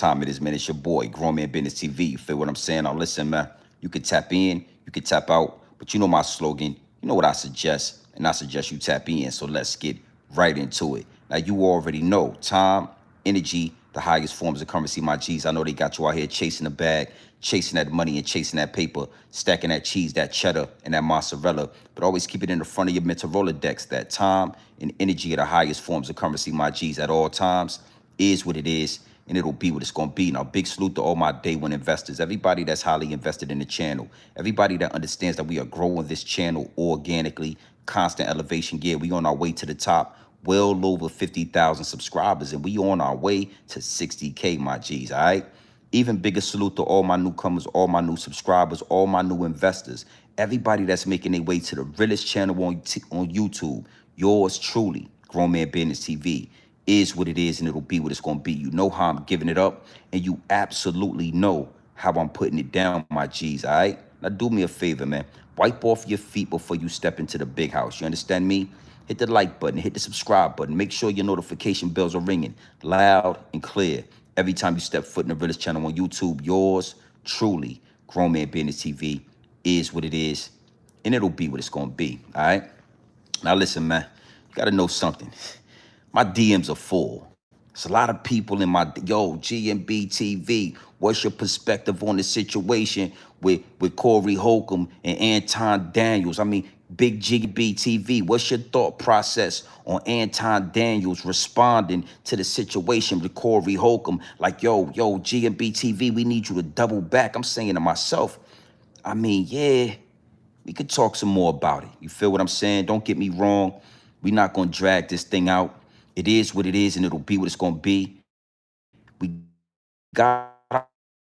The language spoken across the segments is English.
time it is, man. It's your boy, Grown Man Business TV. You feel what I'm saying? Now, listen, man. You could tap in, you could tap out, but you know my slogan. You know what I suggest, and I suggest you tap in. So let's get right into it. Now, you already know time, energy, the highest forms of currency, my G's. I know they got you out here chasing the bag, chasing that money, and chasing that paper, stacking that cheese, that cheddar, and that mozzarella. But always keep it in the front of your mental Rolodex. That time and energy are the highest forms of currency, my G's, at all times is what it is, and it'll be what it's going to be. Now, big salute to all my day one investors, everybody that's highly invested in the channel, everybody that understands that we are growing this channel organically, constant elevation gear. We on our way to the top, well over 50,000 subscribers, and we on our way to 60K, my G's, all right? Even bigger salute to all my newcomers, all my new subscribers, all my new investors, everybody that's making their way to the realest channel on YouTube. Yours truly, Grown Man Business TV, is what it is, and it'll be what it's going to be. You know how I'm giving it up, and you absolutely know how I'm putting it down, my G's, all right? Now, do me a favor, man. Wipe off your feet before you step into the big house. You understand me? Hit the like button, hit the subscribe button. Make sure your notification bells are ringing loud and clear every time you step foot in the realest channel on YouTube. Yours truly, Grown Man Business TV, is what it is, and it'll be what it's going to be, all right? Now, listen, man, you got to know something. My DMs are full. It's a lot of people in my, yo, GMB TV, what's your perspective on the situation with Corey Holcomb and Anton Daniels? I mean, Big GMB TV, what's your thought process on Anton Daniels responding to the situation with Corey Holcomb? Like, yo, GMB TV, we need you to double back. I'm saying to myself, I mean, yeah, we could talk some more about it. You feel what I'm saying? Don't get me wrong. We're not going to drag this thing out. It is what it is, and it'll be what it's going to be. We got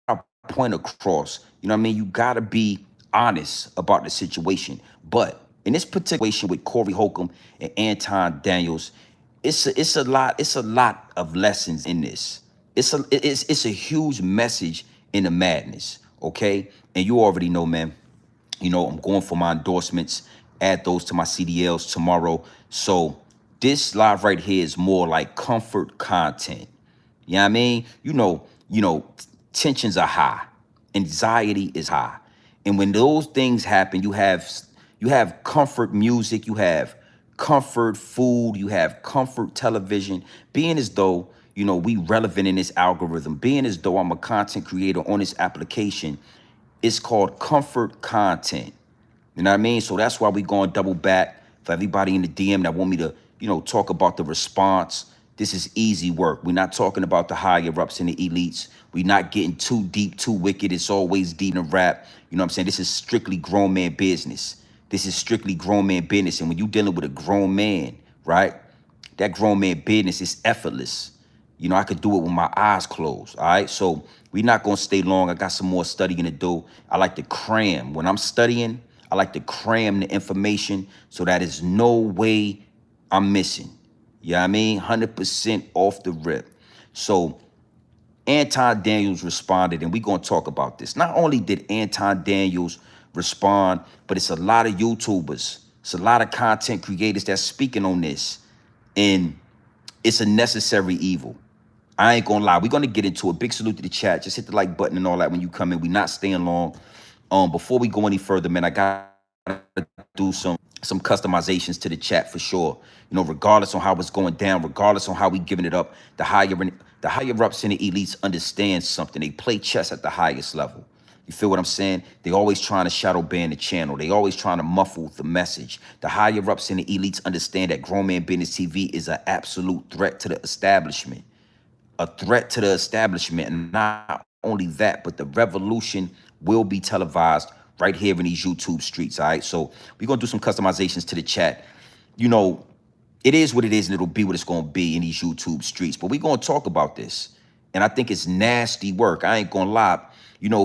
our point across. You know what I mean? You got to be honest about the situation. But in this particular situation with Corey Holcomb and Anton Daniels, it's a lot of lessons in this. It's a huge message in the madness, okay? And you already know, man. You know, I'm going for my endorsements, add those to my CDLs tomorrow. So this live right here is more like comfort content. You know what I mean? Tensions are high, anxiety is high. And when those things happen, you have comfort music, you have comfort food, you have comfort television, being as though, we relevant in this algorithm, being as though I'm a content creator on this application. It's called comfort content. You know what I mean? So that's why we going double back. For everybody in the DM that want me to, talk about the response, this is easy work. We're not talking about the higher ups and the elites. We're not getting too deep, too wicked. It's always deep in rap. You know what I'm saying? This is strictly grown man business. This is strictly grown man business. And when you're dealing with a grown man, right, that grown man business is effortless. I could do it with my eyes closed, all right? So we're not going to stay long. I got some more studying to do. I like to cram. When I'm studying, I like to cram the information so that there's no way I'm missing. You know what I mean? 100% off the rip. So Anton Daniels responded, and we're going to talk about this. Not only did Anton Daniels respond, but it's a lot of YouTubers. It's a lot of content creators that's speaking on this. And it's a necessary evil. I ain't gonna lie. We're gonna get into a big salute to the chat. Just hit the like button and all that when you come in. We're not staying long. Before we go any further, man, I gotta do some customizations to the chat for sure. Regardless on how it's going down, regardless on how we giving it up, the higher ups and the elites understand something. They play chess at the highest level. You feel what I'm saying? They always trying to shadow ban the channel. They always trying to muffle the message. The higher ups and the elites understand that Grown Man Business TV is an absolute threat to the establishment. A threat to the establishment. And not only that, but the revolution will be televised right here in these YouTube streets, all right? So we're going to do some customizations to the chat. It is what it is, and it'll be what it's going to be in these YouTube streets. But we're going to talk about this. And I think it's nasty work. I ain't going to lie.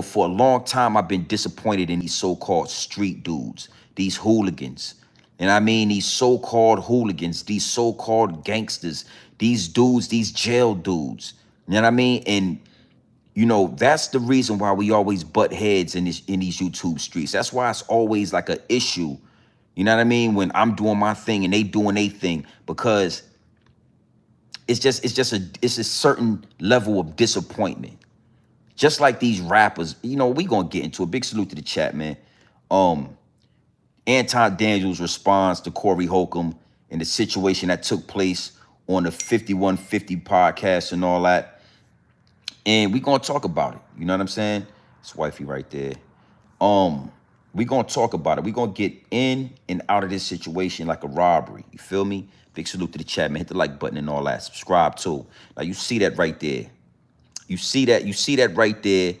For a long time, I've been disappointed in these so-called street dudes, these hooligans. And I mean, these so-called hooligans, these so-called gangsters, these dudes, these jail dudes. You know what I mean? And, that's the reason why we always butt heads in these YouTube streets. That's why it's always like an issue. You know what I mean? When I'm doing my thing and they doing their thing, because it's a certain level of disappointment. Just like these rappers, we gonna get into a big salute to the chat, man. Um, Anton Daniels responds to Corey Holcomb and the situation that took place on the 5150 podcast and all that. And we gonna talk about it. You know what I'm saying? It's wifey right there. Um, we gonna talk about it. We gonna get in and out of this situation like a robbery. You feel me? Big salute to the chat, man. Hit the like button and all that. Subscribe too. Now you see that right there. You see that right there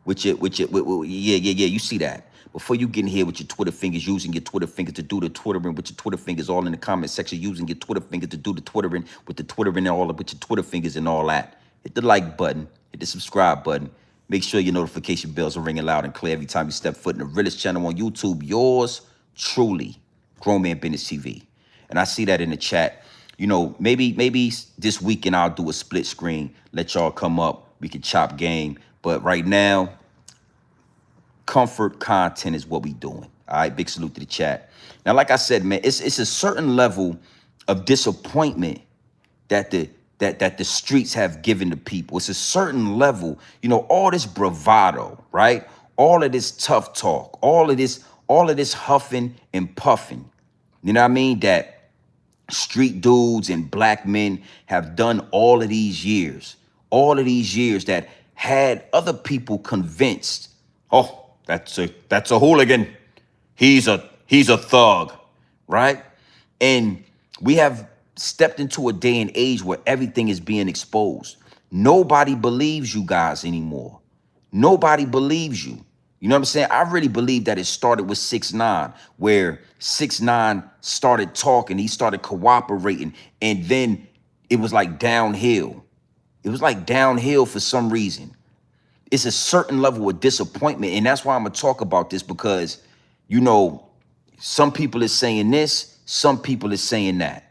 yeah. You see that. Before you get in here with your Twitter fingers, using your Twitter fingers to do the Twittering with your Twitter fingers all in the comment section, using your Twitter fingers to do the Twittering with the Twittering and all with your Twitter fingers and all that. Hit the like button, hit the subscribe button. Make sure your notification bells are ringing loud and clear every time you step foot in the Realest channel on YouTube. Yours truly, Grown Man Business TV. And I see that in the chat. Maybe this weekend I'll do a split screen, let y'all come up. We can chop game. But right now, comfort content is what we doing. All right, big salute to the chat. Now, like I said, man, it's a certain level of disappointment that the streets have given to people. It's a certain level, all this bravado, right? All of this tough talk, all of this huffing and puffing. You know what I mean? That street dudes and black men have done all of these years that had other people convinced, oh, that's a hooligan. He's a thug, right? And we have stepped into a day and age where everything is being exposed. Nobody believes you guys anymore. Nobody believes you. You know what I'm saying? I really believe that it started with 6ix9ine, where 6ix9ine started talking, he started cooperating, and then it was like downhill. It was like downhill for some reason. It's a certain level of disappointment, and that's why I'm gonna talk about this, because, some people is saying this, some people is saying that.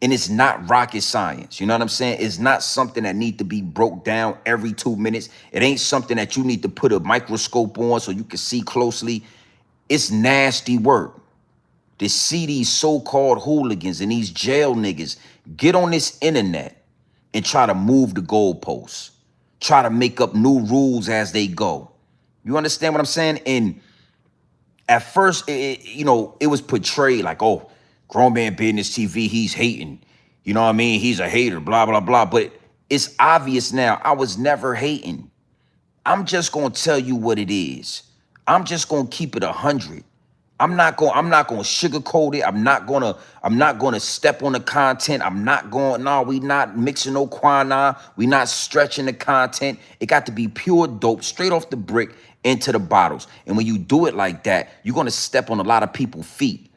And it's not rocket science. You know what I'm saying? It's not something that need to be broke down every 2 minutes. It ain't something that you need to put a microscope on so you can see closely. It's nasty work to see these so-called hooligans and these jail niggas get on this internet and try to move the goalposts, try to make up new rules as they go. You understand what I'm saying? And at first, it was portrayed like, oh, Grown Man Business TV, he's hating. You know what I mean? He's a hater, blah, blah, blah. But it's obvious now, I was never hating. I'm just going to tell you what it is. I'm just going to keep it 100. I'm not going to sugarcoat it. I'm not going to step on the content. We not mixing no quinine. We not stretching the content. It got to be pure dope, straight off the brick into the bottles. And when you do it like that, you're going to step on a lot of people's feet.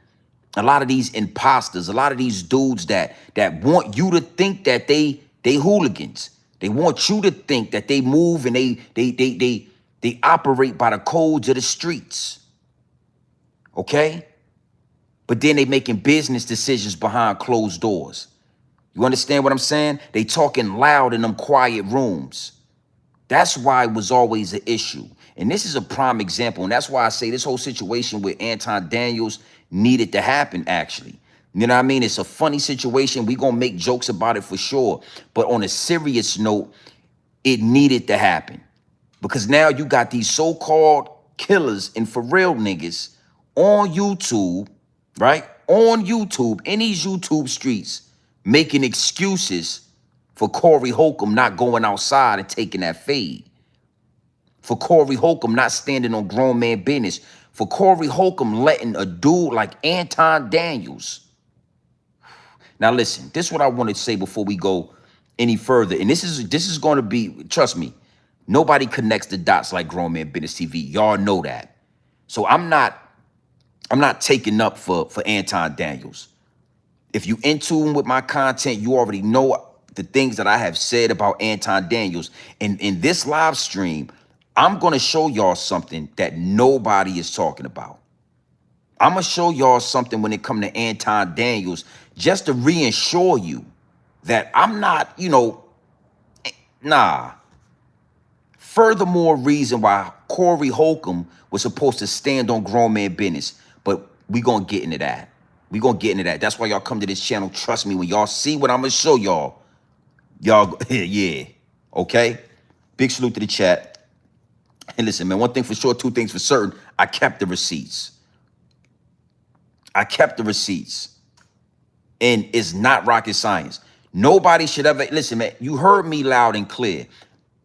A lot of these imposters, a lot of these dudes that want you to think that they hooligans. They want you to think that they move and they operate by the codes of the streets. Okay? But then they making business decisions behind closed doors. You understand what I'm saying? They talking loud in them quiet rooms. That's why it was always an issue. And this is a prime example. And that's why I say this whole situation with Anton Daniels needed to happen, actually. You know what I mean? It's a funny situation. We gonna make jokes about it for sure. But on a serious note, it needed to happen. Because now you got these so-called killers and for real niggas on YouTube, right? On YouTube, in these YouTube streets, making excuses for Corey Holcomb not going outside and taking that fade. For Corey Holcomb not standing on Grown Man Business. For Corey Holcomb letting a dude like Anton Daniels. Now listen, this is what I want to say before we go any further. And this is going to be, trust me, nobody connects the dots like Grown Man Business TV. Y'all know that. So I'm not taking up for Anton Daniels. If you in tune with my content, you already know the things that I have said about Anton Daniels. And in this live stream, I'm going to show y'all something that nobody is talking about. I'm going to show y'all something when it comes to Anton Daniels, just to reassure you that I'm not, nah. Furthermore, reason why Corey Holcomb was supposed to stand on Grown Man Business. But we going to get into that. We going to get into that. That's why y'all come to this channel. Trust me, when y'all see what I'm going to show y'all, Y'all, yeah. Okay. Big salute to the chat. And listen, man, one thing for sure, two things for certain. I kept the receipts. I kept the receipts. And it's not rocket science. Nobody should ever, listen, man, you heard me loud and clear.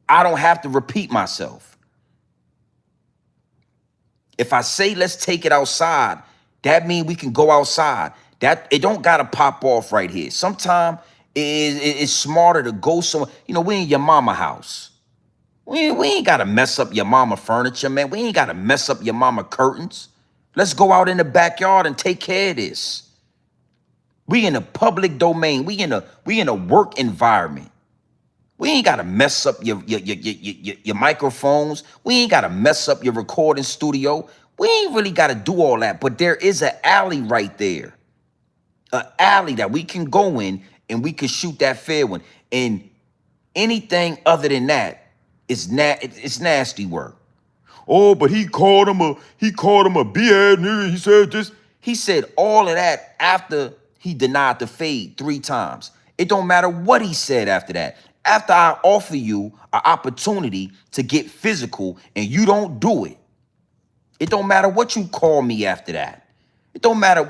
I don't have to repeat myself. If I say let's take it outside, that means we can go outside. That it don't gotta pop off right here. Sometimes it's smarter to go somewhere. You know, we in your mama house. We ain't gotta mess up your mama furniture, man. We ain't gotta mess up your mama curtains. Let's go out in the backyard and take care of this. We in a public domain. We in a work environment. We ain't gotta mess up your microphones. We ain't gotta mess up your recording studio. We ain't really gotta do all that. But there is an alley right there, an alley that we can go in and we can shoot that fair one. And anything other than that is it's nasty work. Oh, but he called him a BS nigga. He said this. He said all of that after he denied the fade 3 times. It don't matter what he said after that. After I offer you an opportunity to get physical and you don't do it, it don't matter what you call me after that. It don't matter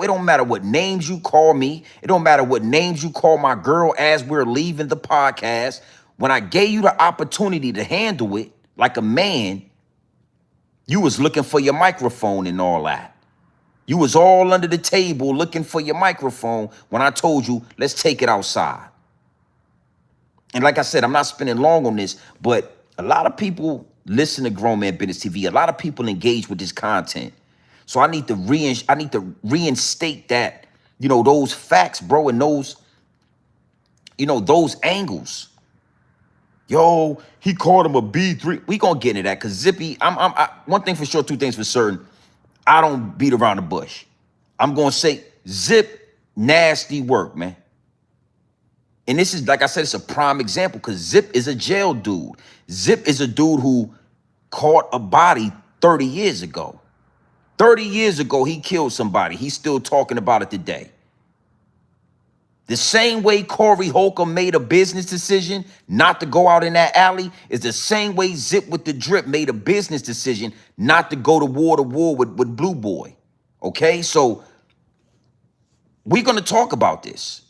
what names you call me. It don't matter what names you call my girl as we're leaving the podcast. When I gave you the opportunity to handle it like a man, you was looking for your microphone and all that. You was all under the table looking for your microphone when I told you, let's take it outside. And like I said, I'm not spending long on this, but a lot of people listen to Grown Man Business TV. A lot of people engage with this content. So I need to reinstate that, those facts, bro, and those angles. Yo, he called him a B3. We gonna get into that because Zippy, one thing for sure, two things for certain. I don't beat around the bush. I'm gonna say Zip, nasty work, man. And this is, like I said, it's a prime example because Zip is a jail dude. Zip is a dude who caught a body 30 years ago. 30 years ago, he killed somebody. He's still talking about it today. The same way Corey Holcomb made a business decision not to go out in that alley is the same way Zip with the drip made a business decision not to go to war with Blue Boy. Okay, so we're going to talk about this.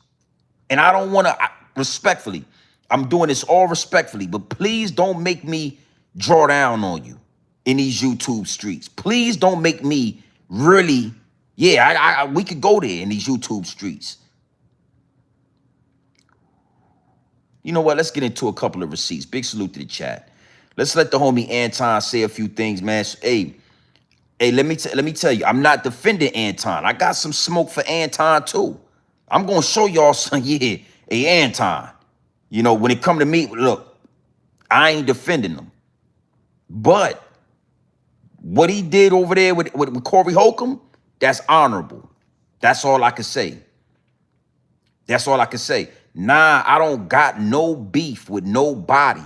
And I don't want to, respectfully, I'm doing this all respectfully, but please don't make me draw down on you in these YouTube streets. Please don't make me really, we could go there in these YouTube streets. You know what? Let's get into a couple of receipts. Big salute to the chat. Let's let the homie Anton say a few things, man. Hey, let me tell you, I'm not defending Anton. I got some smoke for Anton too. I'm gonna show y'all some. Hey, Anton. When it come to me, look, I ain't defending him, but what he did over there with Corey Holcomb, that's honorable. That's all I can say. That's all I can say. Nah, I don't got no beef with nobody,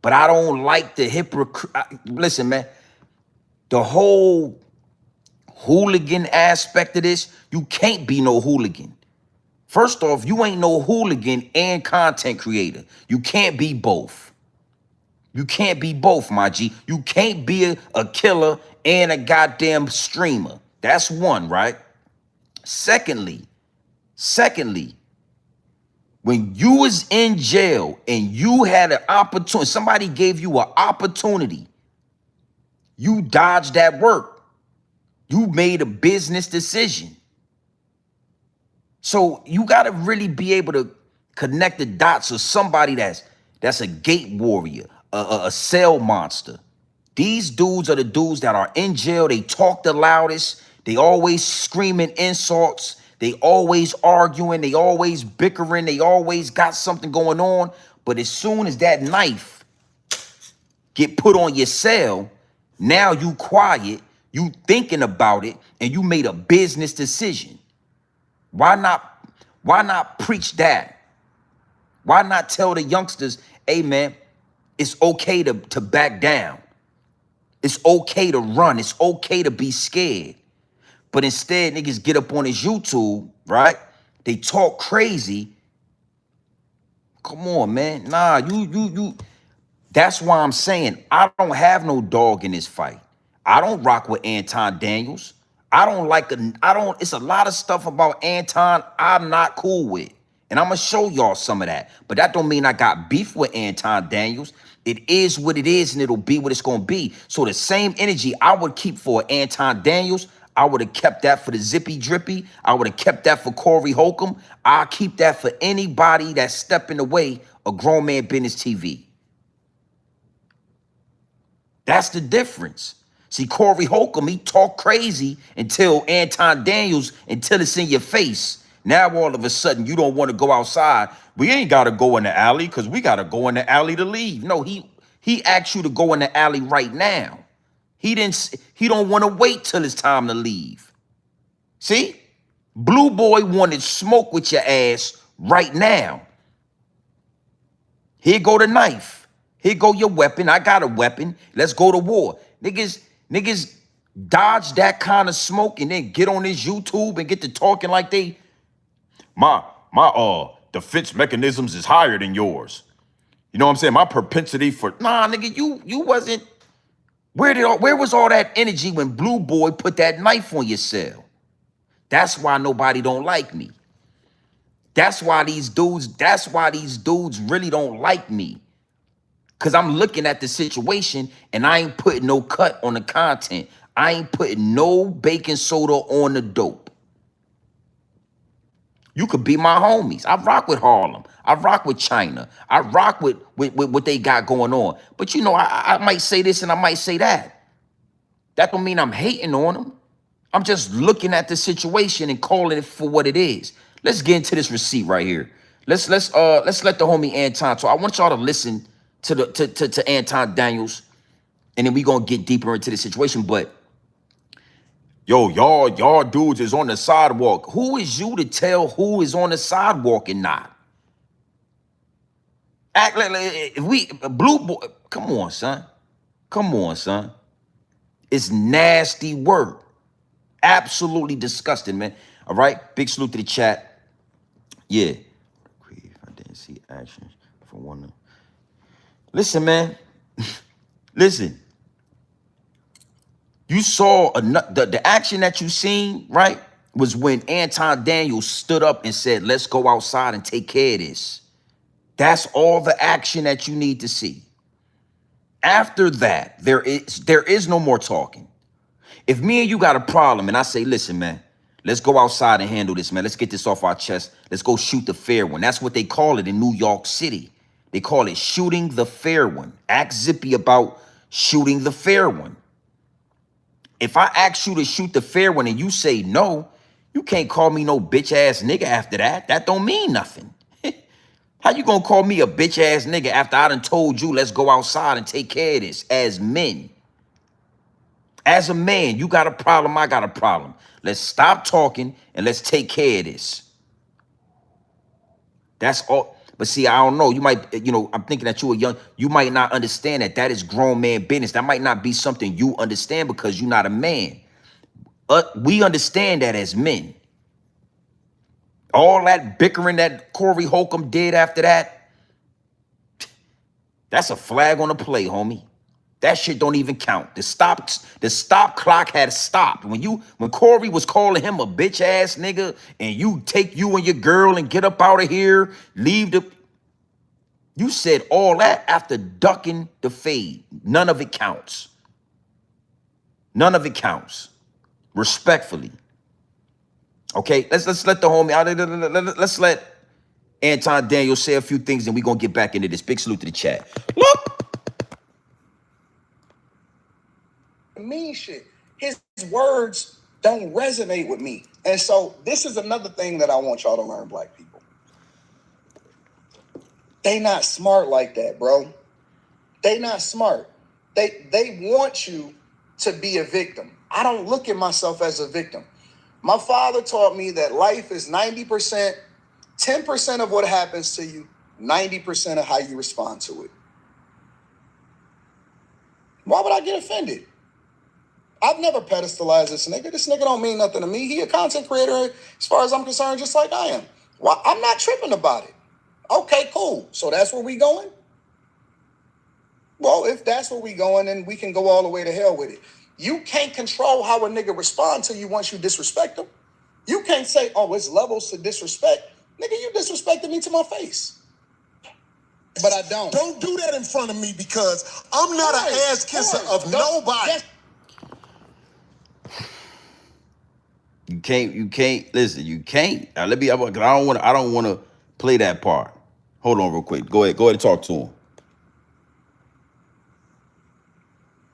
but I don't like the hypocrite. Listen, man, the whole hooligan aspect of this, you can't be no hooligan. First off, you ain't no hooligan and content creator. You can't be both. You can't be both, my G. You can't be a killer and a goddamn streamer. That's one, right? Secondly, when you was in jail and you had an opportunity, somebody gave you an opportunity, you dodged that work. You made a business decision. So you got to really be able to connect the dots of somebody that's a gate warrior, a cell monster. These dudes are the dudes that are in jail. They talk the loudest. They always screaming insults. They always arguing. They always bickering. They always got something going on. But as soon as that knife get put on your cell, now you quiet, you thinking about it, and you made a business decision. Why not preach that? Why not tell the youngsters, hey man, it's okay to back down. It's okay to run. It's okay to be scared. But instead, niggas get up on his YouTube, right? They talk crazy Come on, man. Nah, you. That's why I'm saying I don't have no dog in this fight. I don't rock with Anton Daniels. I don't, it's a lot of stuff about Anton I'm not cool with. And I'm gonna show y'all some of that. But that don't mean I got beef with Anton Daniels. It is what it is, and it'll be what it's gonna be. So the same energy I would keep for Anton Daniels, I would have kept that for the Zippy Drippy. I would have kept that for Corey Holcomb. I'll keep that for anybody that's stepping the way of Grown Man Business TV. That's the difference. See, Corey Holcomb, he talk crazy until Anton Daniels, until it's in your face. Now all of a sudden you don't want to go outside. We ain't got to go in the alley because we got to go in the alley to leave. No, he asked you to go in the alley right now. He don't want to wait till it's time to leave. See? Blue Boy wanted smoke with your ass right now. Here go the knife. Here go your weapon. I got a weapon. Let's go to war. Niggas dodge that kind of smoke and then get on this YouTube and get to talking like they my defense mechanisms is higher than yours. You know what I'm saying? My propensity for nigga, you wasn't. Where was all that energy when Blue Boy put that knife on your cell? That's why nobody don't like me. That's why these dudes really don't like me. Because I'm looking at the situation and I ain't putting no cut on the content. I ain't putting no baking soda on the dope. You could be my homies. I rock with Harlem. I rock with China. I rock with what they got going on. But you know, I might say this and I might say that. That don't mean I'm hating on them. I'm just looking at the situation and calling it for what it is. Let's get into this receipt right here. Let's let the homie Anton talk. I want y'all to listen to Anton Daniels, and then we gonna get deeper into the situation. But yo, y'all dudes is on the sidewalk. Who is you to tell who is on the sidewalk and not? Act like if we Blue Boy. Come on, son. Come on, son. It's nasty work. Absolutely disgusting, man. All right. Big salute to the chat. Yeah. I didn't see actions for one. Listen, man. Listen. You saw the action that you seen, right? Was when Anton Daniels stood up and said, let's go outside and take care of this. That's all the action that you need to see. After that, there is no more talking. If me and you got a problem and I say, listen, man, let's go outside and handle this, man. Let's get this off our chest. Let's go shoot the fair one. That's what they call it in New York City. They call it shooting the fair one. Ask Zippy about shooting the fair one. If I ask you to shoot the fair one and you say no, you can't call me no bitch ass nigga after that. That don't mean nothing. How you gonna call me a bitch ass nigga after I done told you let's go outside and take care of this as men? As a man, you got a problem, I got a problem. Let's stop talking and let's take care of this. That's all. But see, I don't know. You might, I'm thinking that you might not understand that that is grown man business. That might not be something you understand because you're not a man. We understand that as men. All that bickering that Corey Holcomb did after that, that's a flag on the play, homie. That shit don't even count. The stop clock had stopped. When Corey was calling him a bitch ass nigga and you take you and your girl and get up out of here, you said all that after ducking the fade. None of it counts. None of it counts. Respectfully. Okay, let's let the homie, let's let Anton Daniels say a few things and we're gonna get back into this. Big salute to the chat. Look. Mean shit. His words don't resonate with me. And so this is another thing that I want y'all to learn, black people. They not smart like that, bro. They not smart. They want you to be a victim. I don't look at myself as a victim. My father taught me that life is 90%, 10% of what happens to you, 90% of how you respond to it. Why would I get offended? I've never pedestalized this nigga. This nigga don't mean nothing to me. He a content creator as far as I'm concerned, just like I am. Well, I'm not tripping about it. Okay, cool. So that's where we going? Well, if that's where we going, then we can go all the way to hell with it. You can't control how a nigga respond to you once you disrespect him. You can't say, oh, it's levels to disrespect. Nigga, you disrespected me to my face. But I don't. Don't do that in front of me because I'm not an ass kisser of nobody. You can't listen. You can't. Now, let me. I don't want to play that part. Hold on, real quick. Go ahead and talk to him.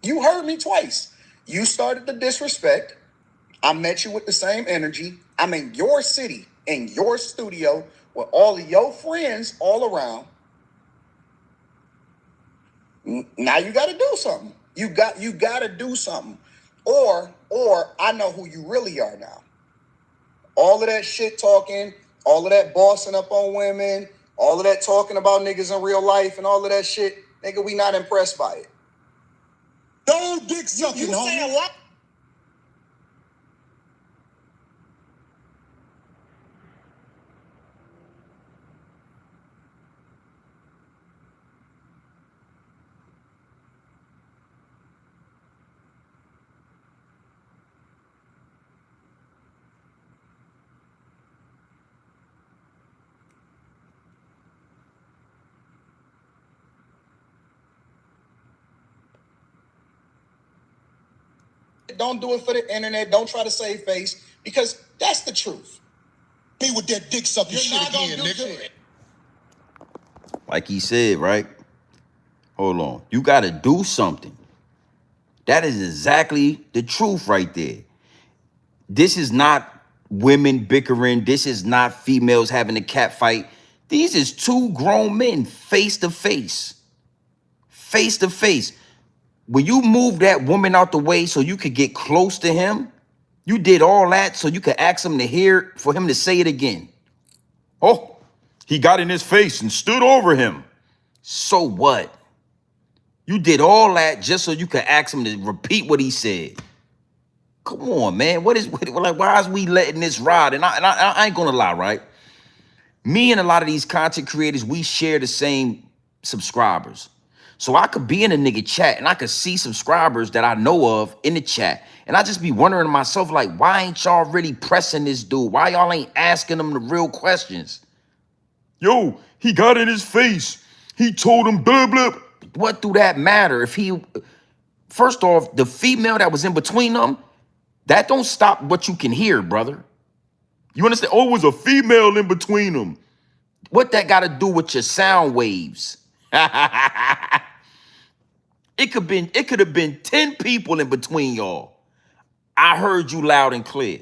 You heard me twice. You started the disrespect. I met you with the same energy. I'm in your city, in your studio, with all of your friends all around. Now you got to do something. You got to do something, or I know who you really are now. All of that shit talking, all of that bossing up on women, all of that talking about niggas in real life, and all of that shit, nigga, we not impressed by it. No dick sucking, You say a lot. Don't do it for the internet. Don't try to save face because that's the truth. Me with that dick sucking shit again, nigga. Like he said, right? Hold on. You got to do something. That is exactly the truth right there. This is not women bickering. This is not females having a cat fight. These is two grown men face to face. Face to face. When you move that woman out the way so you could get close to him, you did all that so you could ask him to hear, for him to say it again. Oh, he got in his face and stood over him. So what? You did all that just so you could ask him to repeat what he said. Come on, man. Why is we letting this ride? And I ain't gonna lie, right? Me and a lot of these content creators, we share the same subscribers. So I could be in a nigga chat and I could see subscribers that I know of in the chat. And I just be wondering to myself, like, why ain't y'all really pressing this dude? Why y'all ain't asking him the real questions? Yo, he got in his face. He told him blah, blah. What do that matter? If he, first off, the female that was in between them, that don't stop what you can hear, brother. You understand? Oh, it was a female in between them. What that got to do with your sound waves? It could have been 10 people in between y'all. I heard you loud and clear.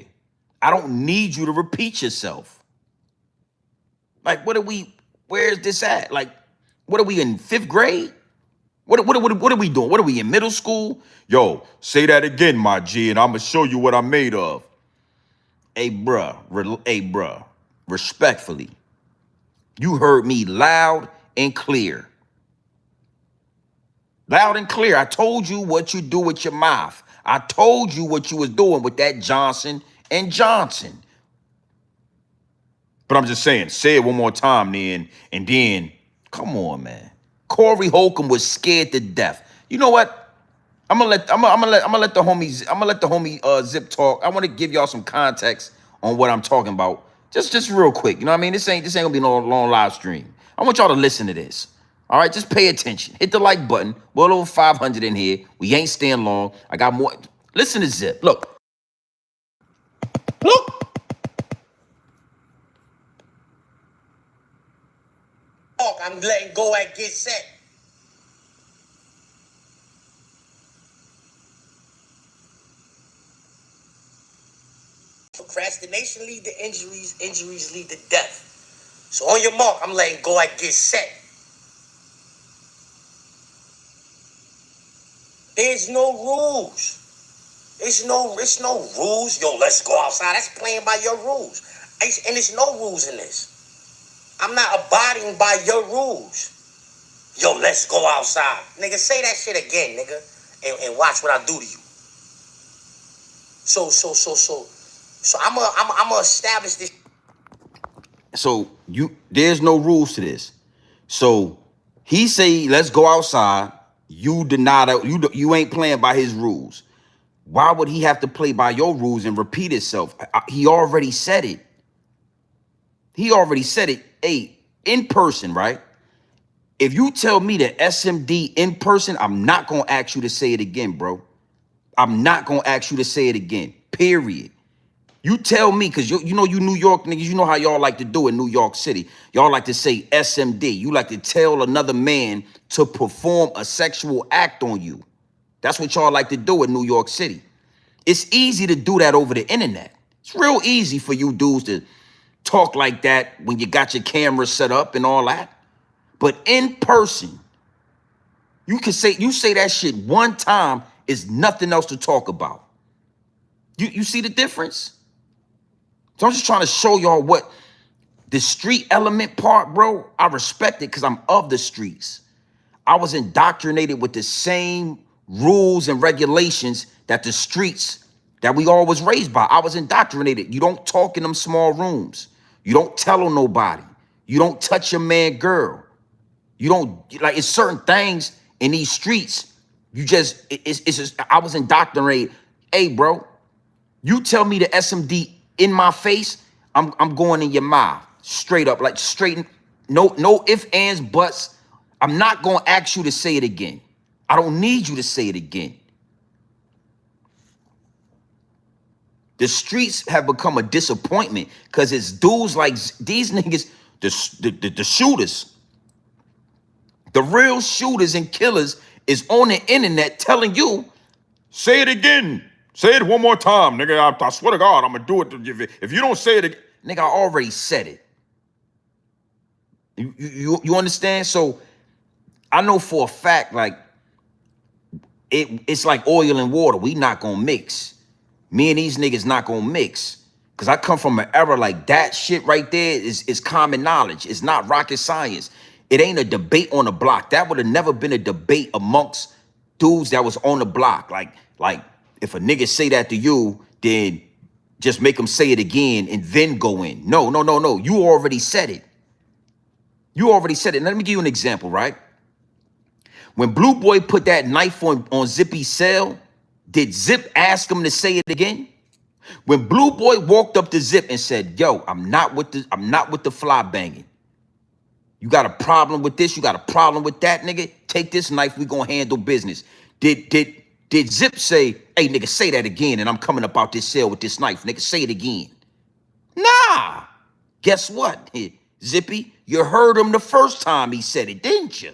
I don't need you to repeat yourself. Like, where's this at? Like, what are we in 5th grade? What are we doing? What are we in middle school? Yo, say that again, my G, and I'm gonna show you what I'm made of. Hey, bruh, respectfully, you heard me loud and clear. Loud and clear. I told you what you do with your mouth. I told you what you was doing with that Johnson and Johnson. But I'm just saying, say it one more time then, and then, come on, man. Corey Holcomb was scared to death. You know what? I'm gonna let the homie Zip talk. I want to give y'all some context on what I'm talking about. Just real quick. You know what I mean? This ain't gonna be no long live stream. I want y'all to listen to this. All right, just pay attention. Hit the like button. We're over 500 in here. We ain't staying long. I got more. Listen to Zip. Look. I'm letting go and get set. Procrastination lead to injuries. Injuries lead to death. So on your mark, I'm letting go and get set. There's no rules. It's no rules. Yo, let's go outside. That's playing by your rules. And there's no rules in this. I'm not abiding by your rules. Yo, let's go outside. Nigga, say that shit again, nigga. And watch what I do to you. So I'm gonna establish this. So there's no rules to this. So he say, let's go outside. You deny that you ain't playing by his rules. Why would he have to play by your rules and repeat itself? He already said it. He already said it. Hey, in person, right? If you tell me that SMD in person, I'm not gonna ask you to say it again, bro. I'm not gonna ask you to say it again. Period. You tell me, because you know you New York niggas, you know how y'all like to do in New York City. Y'all like to say SMD. You like to tell another man to perform a sexual act on you. That's what y'all like to do in New York City. It's easy to do that over the internet. It's real easy for you dudes to talk like that when you got your camera set up and all that. But in person, you say that shit one time, is nothing else to talk about. You see the difference? So I'm just trying to show y'all what the street element part, bro. I respect it because I'm of the streets. I was indoctrinated with the same rules and regulations that the streets that we all was raised by. I was indoctrinated. You don't talk in them small rooms. You don't tell on nobody. You don't touch your man girl. You don't, like, it's certain things in these streets. You just, it's just, I was indoctrinated. Hey, bro, you tell me the SMD in my face, I'm going in your mouth. Straight up, like straight, no ifs, ands, buts. I'm not gonna ask you to say it again. I don't need you to say it again. The streets have become a disappointment because it's dudes like these niggas, the shooters, the real shooters and killers is on the internet telling you, say it again. Say it one more time, nigga. I swear to God, I'm gonna do it. If you don't say it again, nigga, I already said it. You understand? So I know for a fact, like, it's like oil and water. We not gonna mix. Me and these niggas not gonna mix. Cause I come from an era like that shit right there is common knowledge. It's not rocket science. It ain't a debate on the block. That would have never been a debate amongst dudes that was on the block. Like if a nigga say that to you, then just make him say it again and then go in. No. You already said it. You already said it. Let me give you an example, right? When Blue Boy put that knife on Zippy's cell, did Zip ask him to say it again? When Blue Boy walked up to Zip and said, yo, I'm not with the fly banging. You got a problem with this? You got a problem with that, nigga? Take this knife, we gonna handle business. Did Zip say, hey, nigga, say that again, and I'm coming up out this cell with this knife, nigga, say it again? Nah. Guess what, Zippy? You heard him the first time he said it, didn't you?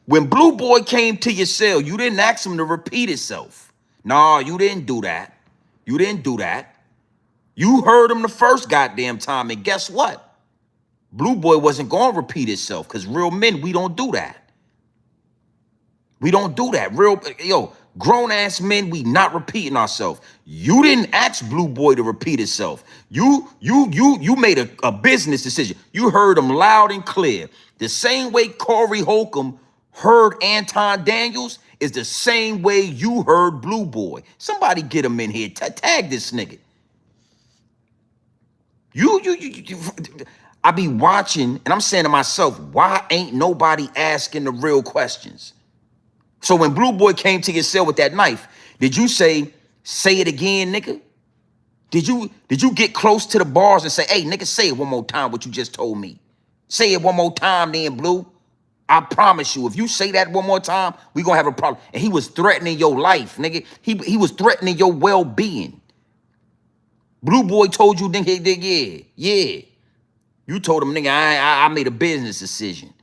When Blue Boy came to your cell, you didn't ask him to repeat itself. Nah, you didn't do that. You didn't do that. You heard him the first goddamn time, and guess what? Blue Boy wasn't going to repeat itself, because real men, we don't do that. We don't do that. Grown-ass men, we not repeating ourselves. You didn't ask Blue Boy to repeat itself. You made a business decision. You heard him loud and clear. The same way Corey Holcomb heard Anton Daniels is the same way you heard Blue Boy. Somebody get him in here. Tag this nigga. I be watching, and I'm saying to myself, why ain't nobody asking the real questions? So when Blue Boy came to your cell with that knife, did you say it again, nigga? Did you get close to the bars and say, hey, nigga, say it one more time what you just told me? Say it one more time then, Blue. I promise you, if you say that one more time, we gonna have a problem. And he was threatening your life, nigga. He was threatening your well-being. Blue Boy told you, nigga, yeah. You told him, nigga, I made a business decision.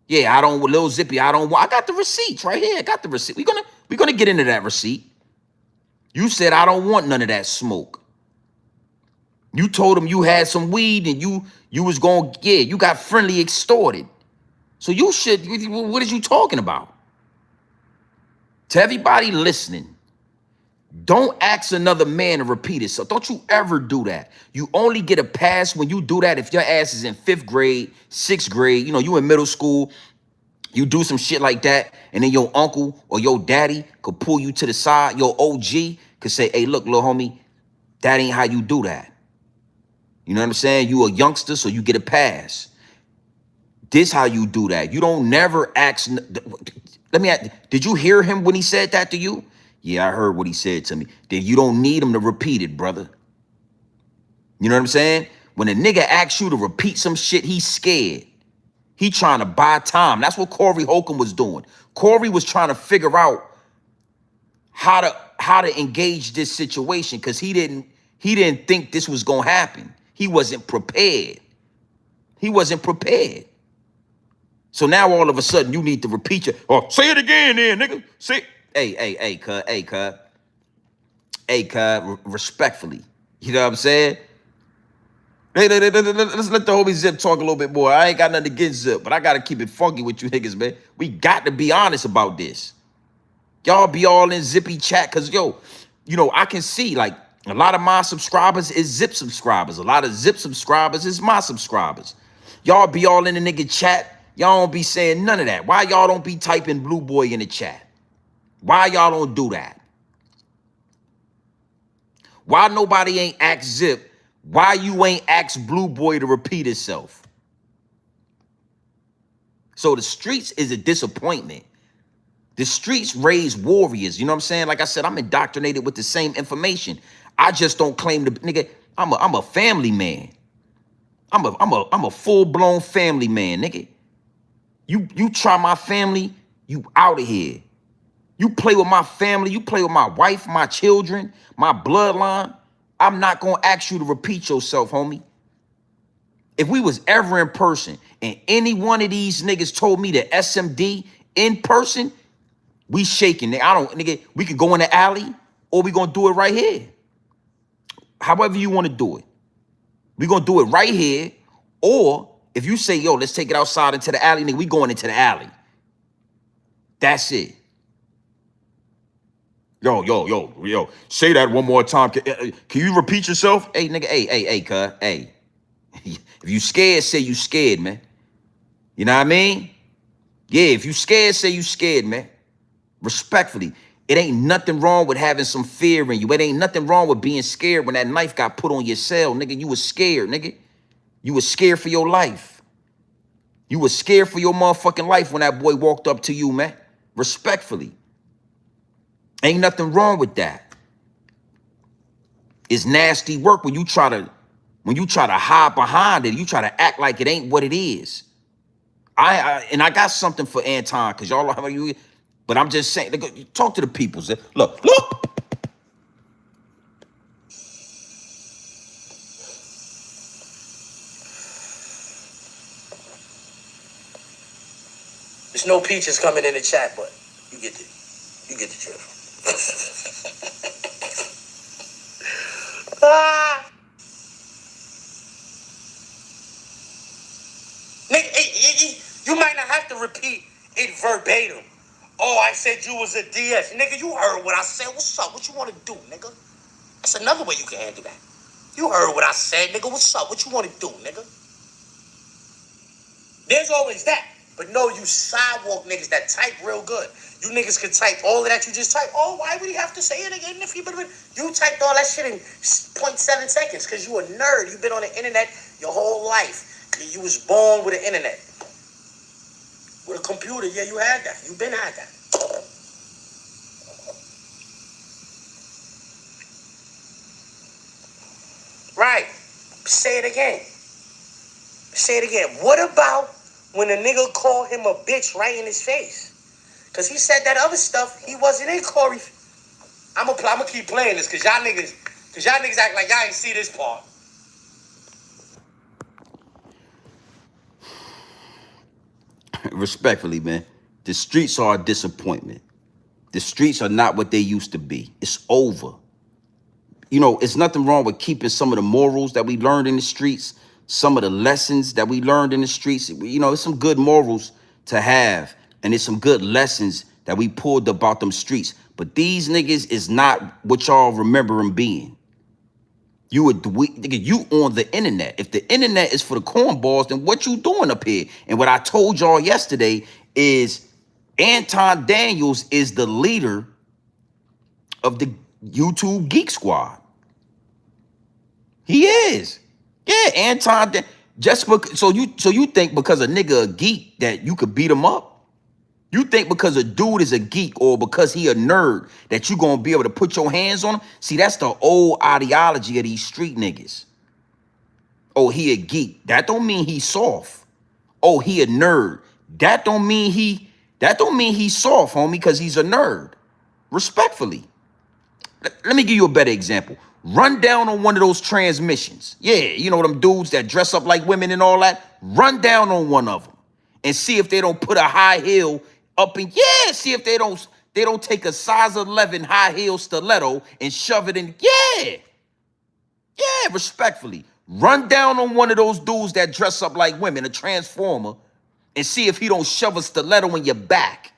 Yeah, I don't, Lil Zippy, I got the receipts right here. I got the receipt. We're gonna get into that receipt. You said, I don't want none of that smoke. You told him you had some weed and you was going, yeah, you got friendly extorted. So you should, what is you talking about? To everybody listening, don't ask another man to repeat it. So don't you ever do that. You only get a pass when you do that if your ass is in 5th grade, 6th grade, you in middle school, you do some shit like that, and then your uncle or your daddy could pull you to the side, your OG could say, hey, look, little homie, that ain't how you do that. You know what I'm saying? You a youngster, so you get a pass. This how you do that. You don't never ask. Let me ask, did you hear him when he said that to you? Yeah, I heard what he said to me. Then you don't need him to repeat it, brother. You know what I'm saying? When a nigga asks you to repeat some shit, he's scared. He trying to buy time. That's what Corey Holcomb was doing. Corey was trying to figure out how to engage this situation because he didn't think this was gonna happen. He wasn't prepared. He wasn't prepared. So now all of a sudden you need to repeat your, or say it again then, nigga. Say, hey, cuz, respectfully. You know what I'm saying? Let's let the homie Zip talk a little bit more. I ain't got nothing against Zip, but I gotta keep it funky with you niggas, man. We got to be honest about this. Y'all be all in Zippy chat, cause yo, you know, I can see like a lot of my subscribers is Zip subscribers. A lot of Zip subscribers is my subscribers. Y'all be all in the nigga chat. Y'all don't be saying none of that. Why y'all don't be typing Blue Boy in the chat? Why y'all don't do that? Why nobody ain't asked Zip? Why you ain't asked Blue Boy to repeat itself? So the streets is a disappointment. The streets raise warriors. You know what I'm saying? Like I said, I'm indoctrinated with the same information. I just don't claim to, nigga. I'm a family man. I'm a full-blown family man, nigga. You try my family, you out of here. You play with my family, you play with my wife, my children, my bloodline. I'm not gonna ask you to repeat yourself, homie. If we was ever in person and any one of these niggas told me that SMD in person, we shaking. Nigga, we could go in the alley or we gonna do it right here. However you wanna do it. We gonna do it right here. Or if you say, yo, let's take it outside into the alley, nigga, we going into the alley. That's it. Yo, say that one more time. Can you repeat yourself? Hey, nigga, hey, cuz, hey. If you scared, say you scared, man. You know what I mean? Yeah, if you scared, say you scared, man. Respectfully, it ain't nothing wrong with having some fear in you. It ain't nothing wrong with being scared when that knife got put on your cell, nigga. You was scared, nigga. You was scared for your life. You was scared for your motherfucking life when that boy walked up to you, man. Respectfully. Ain't nothing wrong with that. It's nasty work when you try to hide behind it. You try to act like it ain't what it is. And I got something for Anton, because y'all know you, but I'm just saying, talk to the people. Look. There's no peaches coming in the chat, but you get the drift. Nigga, you might not have to repeat it verbatim. Oh, I said you was a DS. Nigga, you heard what I said. What's up? What you want to do, nigga? That's another way you can handle that. You heard what I said, nigga. What's up? What you want to do, nigga? There's always that. But no, you sidewalk niggas that type real good. You niggas can type all of that you just type. Oh, why would he have to say it again if you typed all that shit in 0.7 seconds because you a nerd. You've been on the internet your whole life. You was born with the internet. With a computer, yeah, you had that. You been had that. Right. Say it again. What about when a nigga called him a bitch right in his face? Because he said that other stuff, he wasn't in Corey. I'm gonna keep playing this because y'all niggas act like y'all ain't see this part. Respectfully, man, the streets are a disappointment. The streets are not what they used to be. It's over. You know, it's nothing wrong with keeping some of the morals that we learned in the streets, some of the lessons that we learned in the streets. You know, it's some good morals to have, and it's some good lessons that we pulled about them streets. But these niggas is not what y'all remember them being. You on the internet. If the internet is for the cornballs, then what you doing up here? And what I told y'all yesterday is Anton Daniels is the leader of the YouTube Geek Squad. He is. Yeah, Anton. Just because, so you think because a nigga a geek that you could beat him up? You think because a dude is a geek or because he a nerd that you gonna be able to put your hands on him? See, that's the old ideology of these street niggas. Oh, he a geek. That don't mean he's soft. Oh, he a nerd. That don't mean he's soft, homie, because he's a nerd. Respectfully. Let me give you a better example. Run down on one of those transmissions. Yeah, you know them dudes that dress up like women and all that. Run down on one of them and see if they don't put a high heel up in. Yeah, see if they don't take a size 11 high heel stiletto and shove it in. Yeah, yeah, respectfully. Run down on one of those dudes that dress up like women, a transformer, and see if he don't shove a stiletto in your back.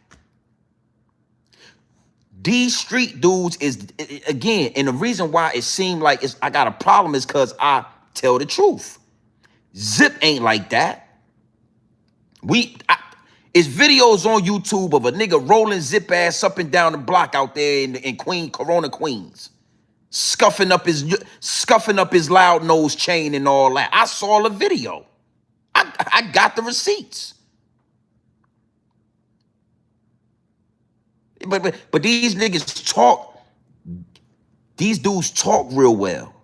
These street dudes is, again, and the reason why it seemed like I got a problem is because I tell the truth. Zip ain't like that. It's videos on YouTube of a nigga rolling Zip ass up and down the block out there in Corona, Queens, scuffing up his loud nose chain and all that. I saw the video. I got the receipts. But these niggas talk. These dudes talk real well.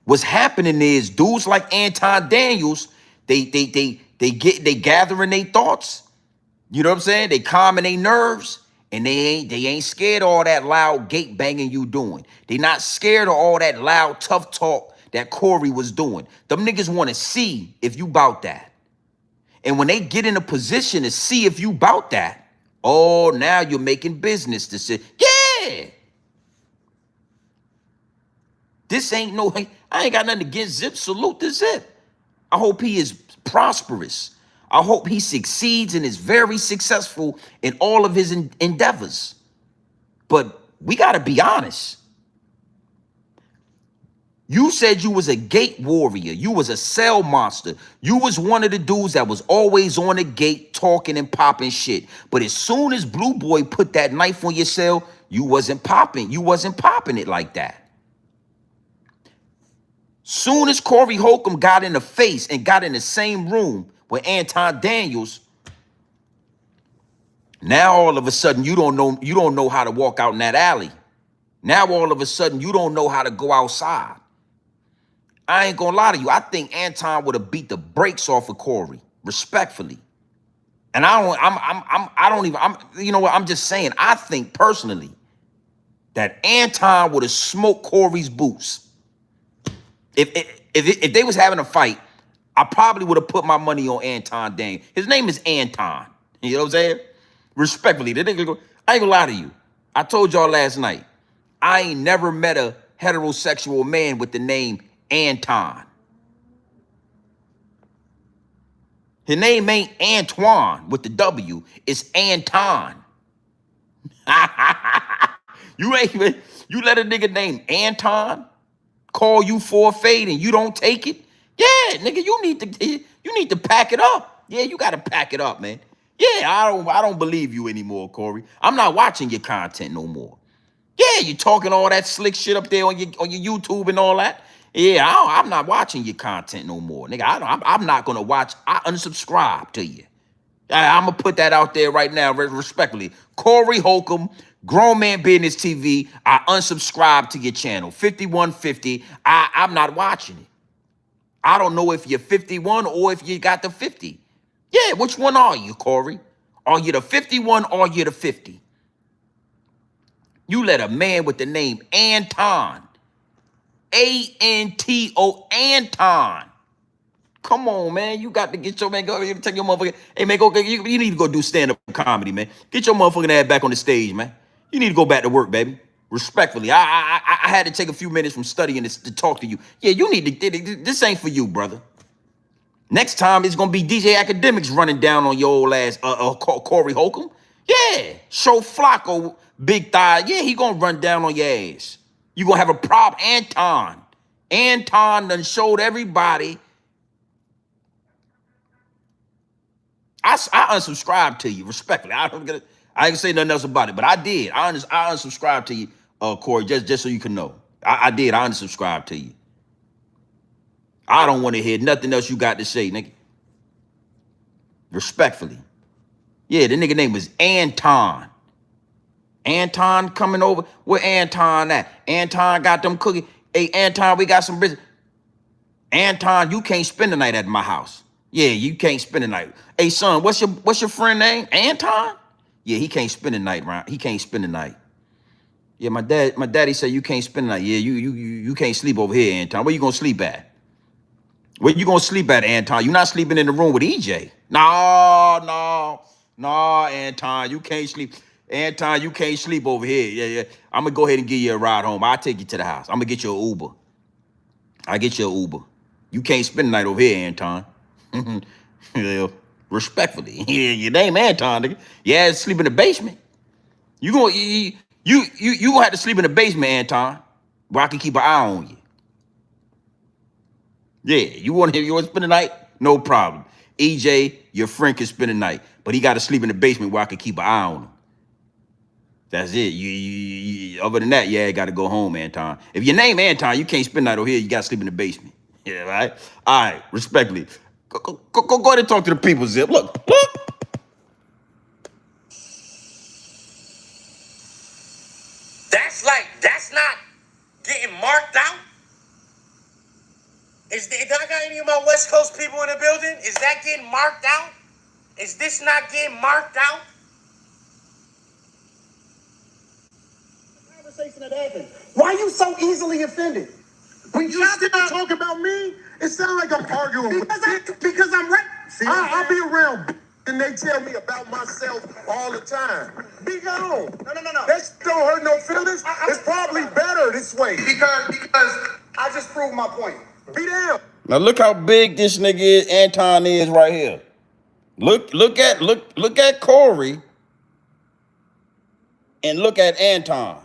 What's happening is dudes like Anton Daniels, they gathering their thoughts. You know what I'm saying? They calming their nerves, and they ain't scared of all that loud gate banging you doing. They not scared of all that loud tough talk that Corey was doing. Them niggas want to see if you bout that. And when they get in a position to see if you bout that, oh, now you're making business to say, yeah. This ain't no, I ain't got nothing against Zip. Salute to Zip. I hope he is prosperous. I hope he succeeds and is very successful in all of his endeavors. But we got to be honest. You said you was a gate warrior. You was a cell monster. You was one of the dudes that was always on the gate talking and popping shit. But as soon as Blue Boy put that knife on your cell, you wasn't popping. You wasn't popping it like that. Soon as Corey Holcomb got in the face and got in the same room with Anton Daniels, now all of a sudden you don't know how to walk out in that alley. Now all of a sudden you don't know how to go outside. I ain't gonna lie to you. I think Anton would have beat the brakes off of Corey, respectfully. And you know what? I'm just saying, I think personally that Anton would have smoked Corey's boots. If they was having a fight, I probably would have put my money on Anton Daniels. His name is Anton. You know what I'm saying? Respectfully, I ain't gonna lie to you. I told y'all last night, I ain't never met a heterosexual man with the name Anton. His name ain't Antoine with the W. It's Anton. You let a nigga named Anton call you for a fade and you don't take it? Yeah, nigga, you need to pack it up. Yeah, you gotta pack it up, man. Yeah, I don't believe you anymore, Corey. I'm not watching your content no more. Yeah, you talking all that slick shit up there on your YouTube and all that. Yeah, I'm not watching your content no more, nigga. I'm not gonna watch. I unsubscribe to you. I'm gonna put that out there right now, respectfully. Corey Holcomb, Grown Man Business TV. I unsubscribe to your channel, 5150. I'm not watching it. I don't know if you're 51 or if you got the 50. Yeah, which one are you, Corey? Are you the 51 or are you the 50? You let a man with the name Anton, A-N-T-O, Anton. Come on, man. You got to get your man, go take your motherfucker. Hey, man, go. You need to go do stand-up comedy, man. Get your motherfucking ass back on the stage, man. You need to go back to work, baby. Respectfully, I had to take a few minutes from studying this to talk to you. Yeah, you need to. This ain't for you, brother. Next time it's gonna be DJ Academics running down on your old ass, Corey Holcomb. Yeah, show Flacco big thigh. Yeah, he gonna run down on your ass. You gonna have a problem, Anton. Anton done showed everybody. I unsubscribed to you, respectfully. I ain't say nothing else about it, but I did. I unsubscribed to you, Corey, just so you can know. I did. I unsubscribed to you. I don't want to hear nothing else you got to say, nigga. Respectfully. Yeah, the nigga name was Anton. Anton coming over. Where Anton at? Anton got them cookies. Hey, Anton, we got some business. Anton, you can't spend the night at my house. Yeah, you can't spend the night. Hey, son, what's your friend name? Anton? Yeah, he can't spend the night, right? He can't spend the night. Yeah, my daddy said you can't spend the night. Yeah, you can't sleep over here, Anton. Where you gonna sleep at? Where you gonna sleep at, Anton? You not sleeping in the room with EJ. No, Anton, you can't sleep. Anton, you can't sleep over here. Yeah. I'm gonna go ahead and give you a ride home. I'll take you to the house. I'm gonna get you an Uber. I'll get you an Uber. You can't spend the night over here, Anton. Yeah, respectfully. Yeah, your name Anton, nigga. Yeah, sleep in the basement. You gonna have to sleep in the basement, Anton, where I can keep an eye on you. Yeah, you want to spend the night? No problem. EJ, your friend can spend the night, but he got to sleep in the basement where I can keep an eye on him. That's it. Other than that, yeah, you got to go home, Anton. If your name Anton, you can't spend the night over here. You got to sleep in the basement. Yeah, right? All right, respectfully. Go ahead and talk to the people, Zip. Look. That's not getting marked out? Do I got any of my West Coast people in the building? Is that getting marked out? Is this not getting marked out? Conversation that happened. Why are you so easily offended? When you still talk about me, it sounds like I'm arguing because I'm right. See, I'll be around and they tell me about myself all the time. Be gone. No. That don't hurt no feelings. It's probably better this way. Because I just proved my point. Be down. Now look how big this nigga is, Anton is right here. Look at Corey and look at Anton.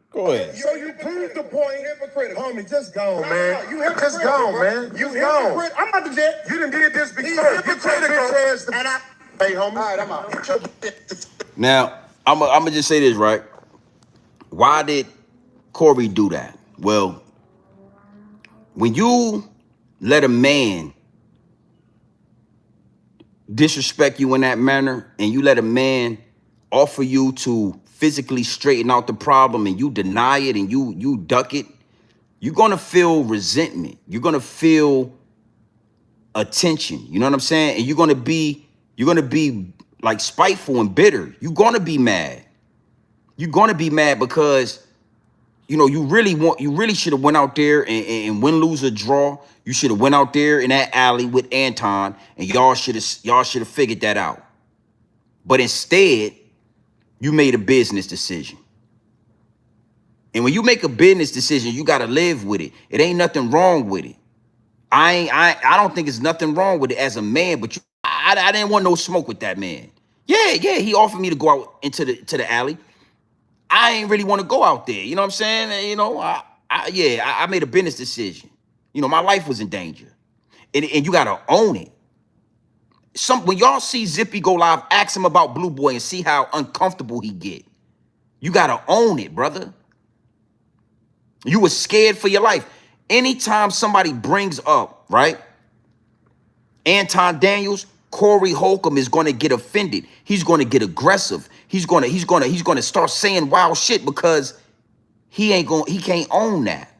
Go ahead. So you proved the point. Hypocritical. Homie, just go, man. You just go, man. You go. I'm about to jet. You done did this before. Hypocritical. And hey, homie. All right, I'm out. Now, I'm gonna just say this, right? Why did Corey do that? Well, when you let a man disrespect you in that manner, and you let a man offer you to physically straighten out the problem, and you deny it and you duck it, you're gonna feel resentment. You're gonna feel attention. You know what I'm saying? And you're gonna be like spiteful and bitter. You're gonna be mad. You're gonna be mad because you really should have went out there and win, lose, or draw. You should have went out there in that alley with Anton, and y'all should have figured that out. But instead, you made a business decision. And when you make a business decision, you gotta live with it. It ain't nothing wrong with it. I don't think it's nothing wrong with it as a man, but I didn't want no smoke with that man. Yeah, he offered me to go out into the alley. I ain't really want to go out there. You know what I'm saying? I made a business decision. My life was in danger. And you gotta own it. When y'all see Zippy go live, ask him about Blue Boy and see how uncomfortable he get. You gotta own it, brother. You were scared for your life. Anytime somebody brings up, right, Anton Daniels, Corey Holcomb is gonna get offended. He's gonna get aggressive. He's gonna start saying wild shit because he can't own that.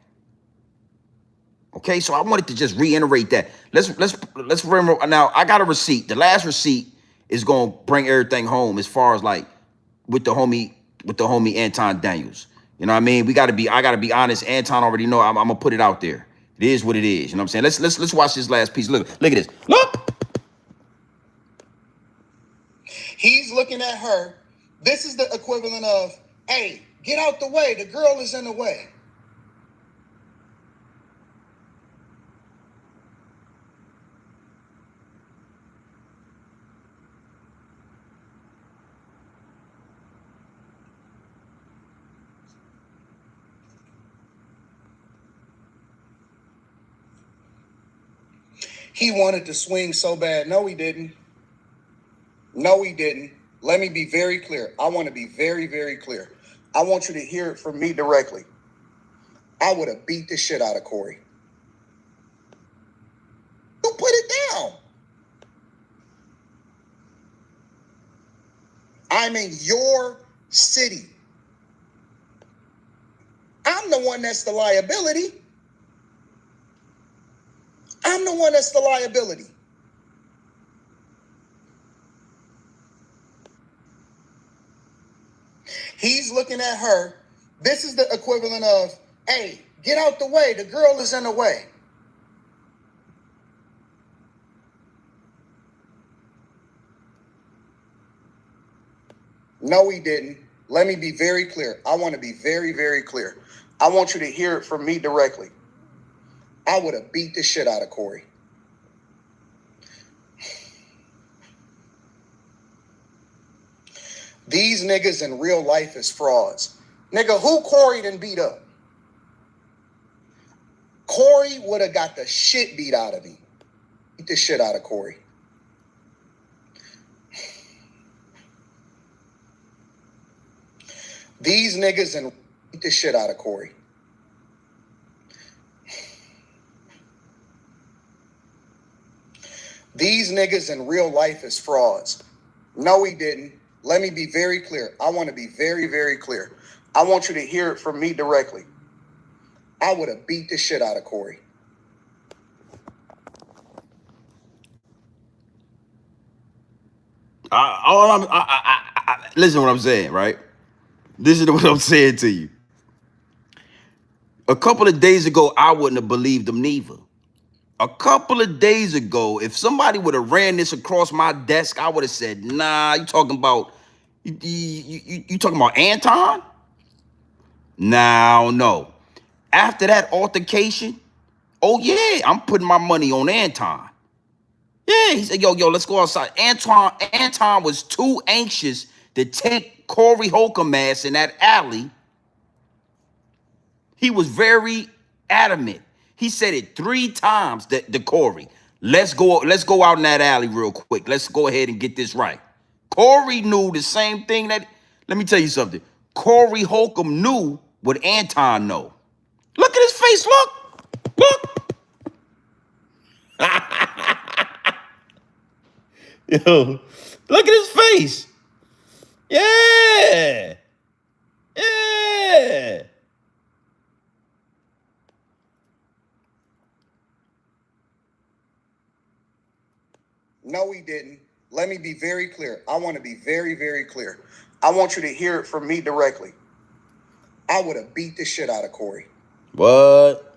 Okay, so I wanted to just reiterate that. Let's remember now. I got a receipt. The last receipt is gonna bring everything home as far as like with the homie Anton Daniels. You know what I mean? I gotta be honest. Anton already know. I'm gonna put it out there. It is what it is. You know what I'm saying? Let's watch this last piece. Look at this. Look. He's looking at her. This is the equivalent of, hey, get out the way. The girl is in the way. He wanted to swing so bad. No, he didn't. No, he didn't. Let me be very clear. I want to be very, very clear. I want you to hear it from me directly. I would have beat the shit out of Corey. You put it down. I'm in your city. I'm the one that's the liability. I'm the one that's the liability. He's looking at her. This is the equivalent of, hey, get out the way. The girl is in the way. No, he didn't. Let me be very clear. I want to be very, very clear. I want you to hear it from me directly. I would have beat the shit out of Corey. These niggas in real life is frauds. Nigga, who Corey done beat up? Corey would have got the shit beat out of him. Beat the shit out of Corey. These niggas and beat the shit out of Corey. These niggas in real life is frauds. No, he didn't. Let me be very clear. I want to be very, very clear. I want you to hear it from me directly. I would have beat the shit out of Corey. Listen to what I'm saying, right? Listen to what I'm saying to you. A couple of days ago, I wouldn't have believed him neither. A couple of days ago, if somebody would have ran this across my desk, I would have said, nah, you talking about Anton? No. After that altercation, oh yeah, I'm putting my money on Anton. Yeah, he said, yo, let's go outside. Anton was too anxious to take Corey Holcomb ass in that alley. He was very adamant. He said it 3 times to Corey. Let's go out in that alley real quick. Let's go ahead and get this right. Corey knew the same thing let me tell you something. Corey Holcomb knew what Anton know. Look at his face, look. Yo, look at his face. Yeah. No, he didn't. Let me be very clear. I want to be very, very clear. I want you to hear it from me directly. I would have beat the shit out of Corey. What?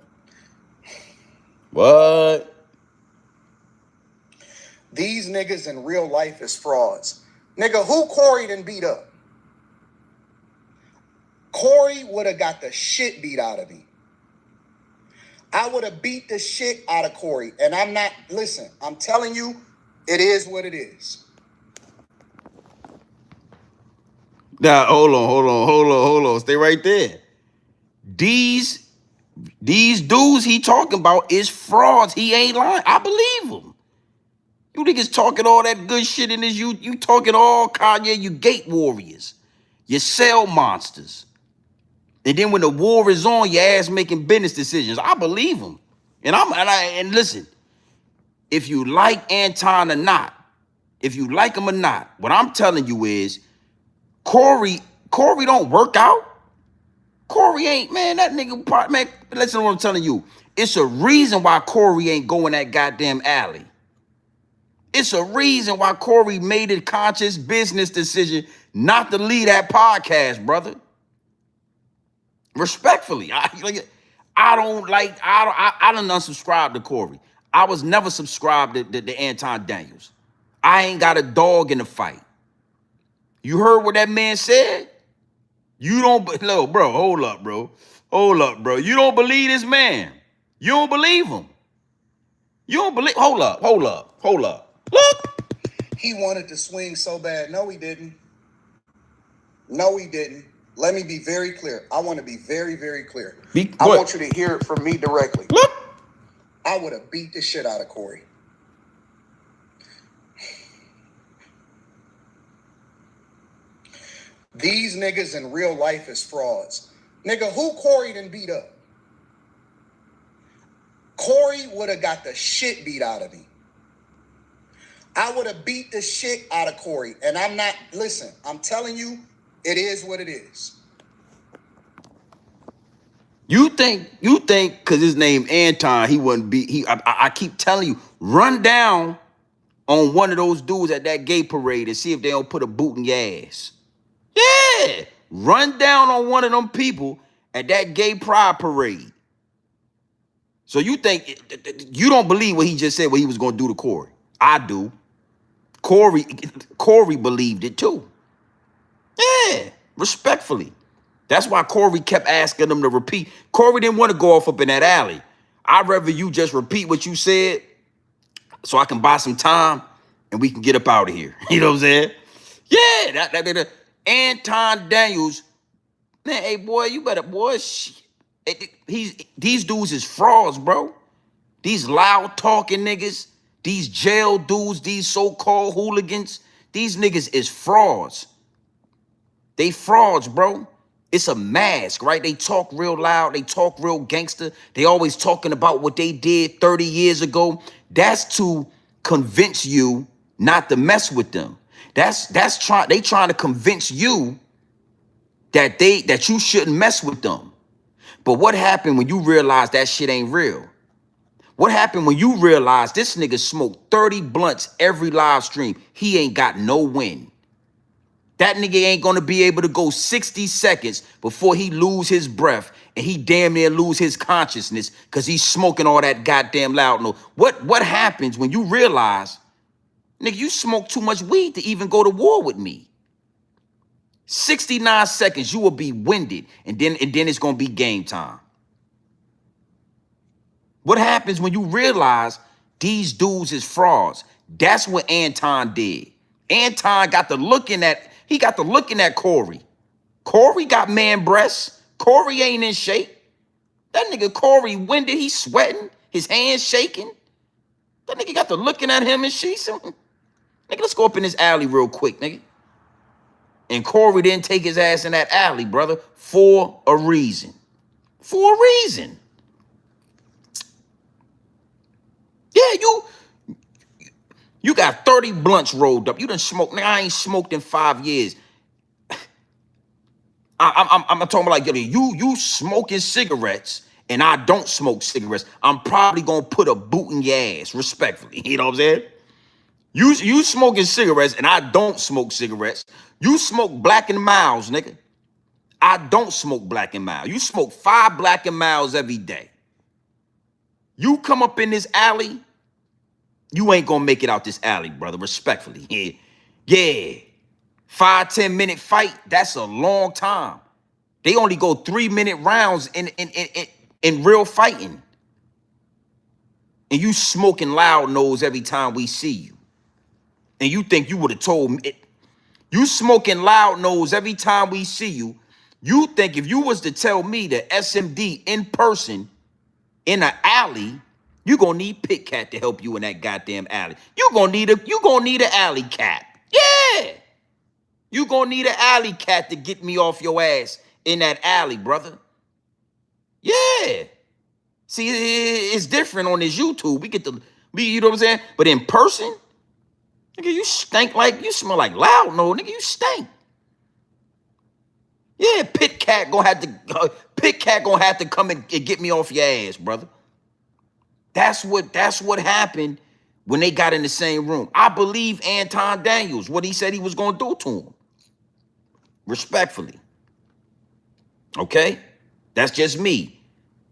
These niggas in real life is frauds. Nigga, who Corey done beat up? Corey would have got the shit beat out of him. I would have beat the shit out of Corey. And listen, I'm telling you, it is what it is. Now, hold on. Stay right there. These dudes he talking about is frauds. He ain't lying. I believe him. You niggas talking all that good shit in this. You talking all Kanye, you gate warriors. You sell monsters. And then when the war is on, your ass making business decisions. I believe him. And listen, if you like Anton or not, if you like him or not, what I'm telling you is Corey don't work out. Corey ain't, man, that nigga, man, listen to what I'm telling you. It's a reason why Corey ain't going that goddamn alley. It's a reason why Corey made a conscious business decision not to leave that podcast, brother. Respectfully, I don't unsubscribe to Corey. I was never subscribed to Anton Daniels. I ain't got a dog in the fight. You heard what that man said? You don't, no, bro, hold up, bro. You don't believe this man. You don't believe him. You don't believe, hold up. Look. He wanted to swing so bad. No, he didn't. Let me be very clear. I want to be very, very clear. I want you to hear it from me directly. Look. I would have beat the shit out of Corey. These niggas in real life is frauds. Nigga, who Corey done beat up? would have got the shit beat out of me. I would have beat the shit out of Corey. And I'm not, listen, I'm telling you, it is what it is. You think, because his name Anton, he wouldn't be, I keep telling you, run down on one of those dudes at that gay parade and see if they don't put a boot in your ass. Yeah, run down on one of them people at that gay pride parade. So you think, you don't believe what he just said, what he was going to do to Corey. I do. Corey believed it too. Yeah, respectfully. That's why Corey kept asking them to repeat. Corey didn't want to go off up in that alley. I'd rather you just repeat what you said so I can buy some time and we can get up out of here. You know what I'm saying? Yeah, that Anton Daniels, man, hey, boy, you better, boy, these dudes is frauds, bro. These loud talking niggas, these jail dudes, these so-called hooligans, these niggas is frauds. They frauds, bro. It's a mask, right? They talk real loud. They talk real gangster. They always talking about what they did 30 years ago. That's to convince you not to mess with them. They trying to convince you that you shouldn't mess with them. But what happened when you realize that shit ain't real? What happened when you realize this nigga smoked 30 blunts every live stream? He ain't got no win. That nigga ain't gonna be able to go 60 seconds before he lose his breath and he damn near lose his consciousness because he's smoking all that goddamn loud noise. What happens when you realize, nigga, you smoke too much weed to even go to war with me? 69 seconds, you will be winded, and then it's gonna be game time. What happens when you realize these dudes is frauds? That's what Anton did. Anton got the looking at Corey. Corey got man breasts. Corey ain't in shape. That nigga Corey winded, he sweating, his hands shaking. That nigga got the looking at him and she said, nigga, let's go up in this alley real quick, nigga. And Corey didn't take his ass in that alley, brother, for a reason. For a reason. Yeah, you got 30 blunts rolled up. You done smoked. Nigga, I ain't smoked in 5 years. I'm talking about like, you smoking cigarettes and I don't smoke cigarettes. I'm probably gonna put a boot in your ass, respectfully. You know what I'm saying? You smoking cigarettes and I don't smoke cigarettes. You smoke Black and Miles, nigga. I don't smoke Black and Miles. You smoke 5 Black and Miles every day. You come up in this alley, you ain't gonna make it out this alley, brother, respectfully. Yeah. 5-10 minute fight, that's a long time. They only go 3-minute rounds in real fighting. And you smoking loud nose every time we see you. And you think you would have told me, you smoking loud nose every time we see you. You think if you was to tell me the SMD in person in an alley, you gonna need Pit Cat to help you in that goddamn alley. You gonna need an alley cat. Yeah. You gonna need an alley cat to get me off your ass in that alley, brother. Yeah. See, it's different on this YouTube. You know what I'm saying? But in person, nigga, you stink like, you smell like loud no, nigga, you stink. Yeah, Pit Cat gonna have to come and get me off your ass, brother. That's what happened when they got in the same room. I believe Anton Daniels, what he said he was gonna do to him. Respectfully. Okay? That's just me.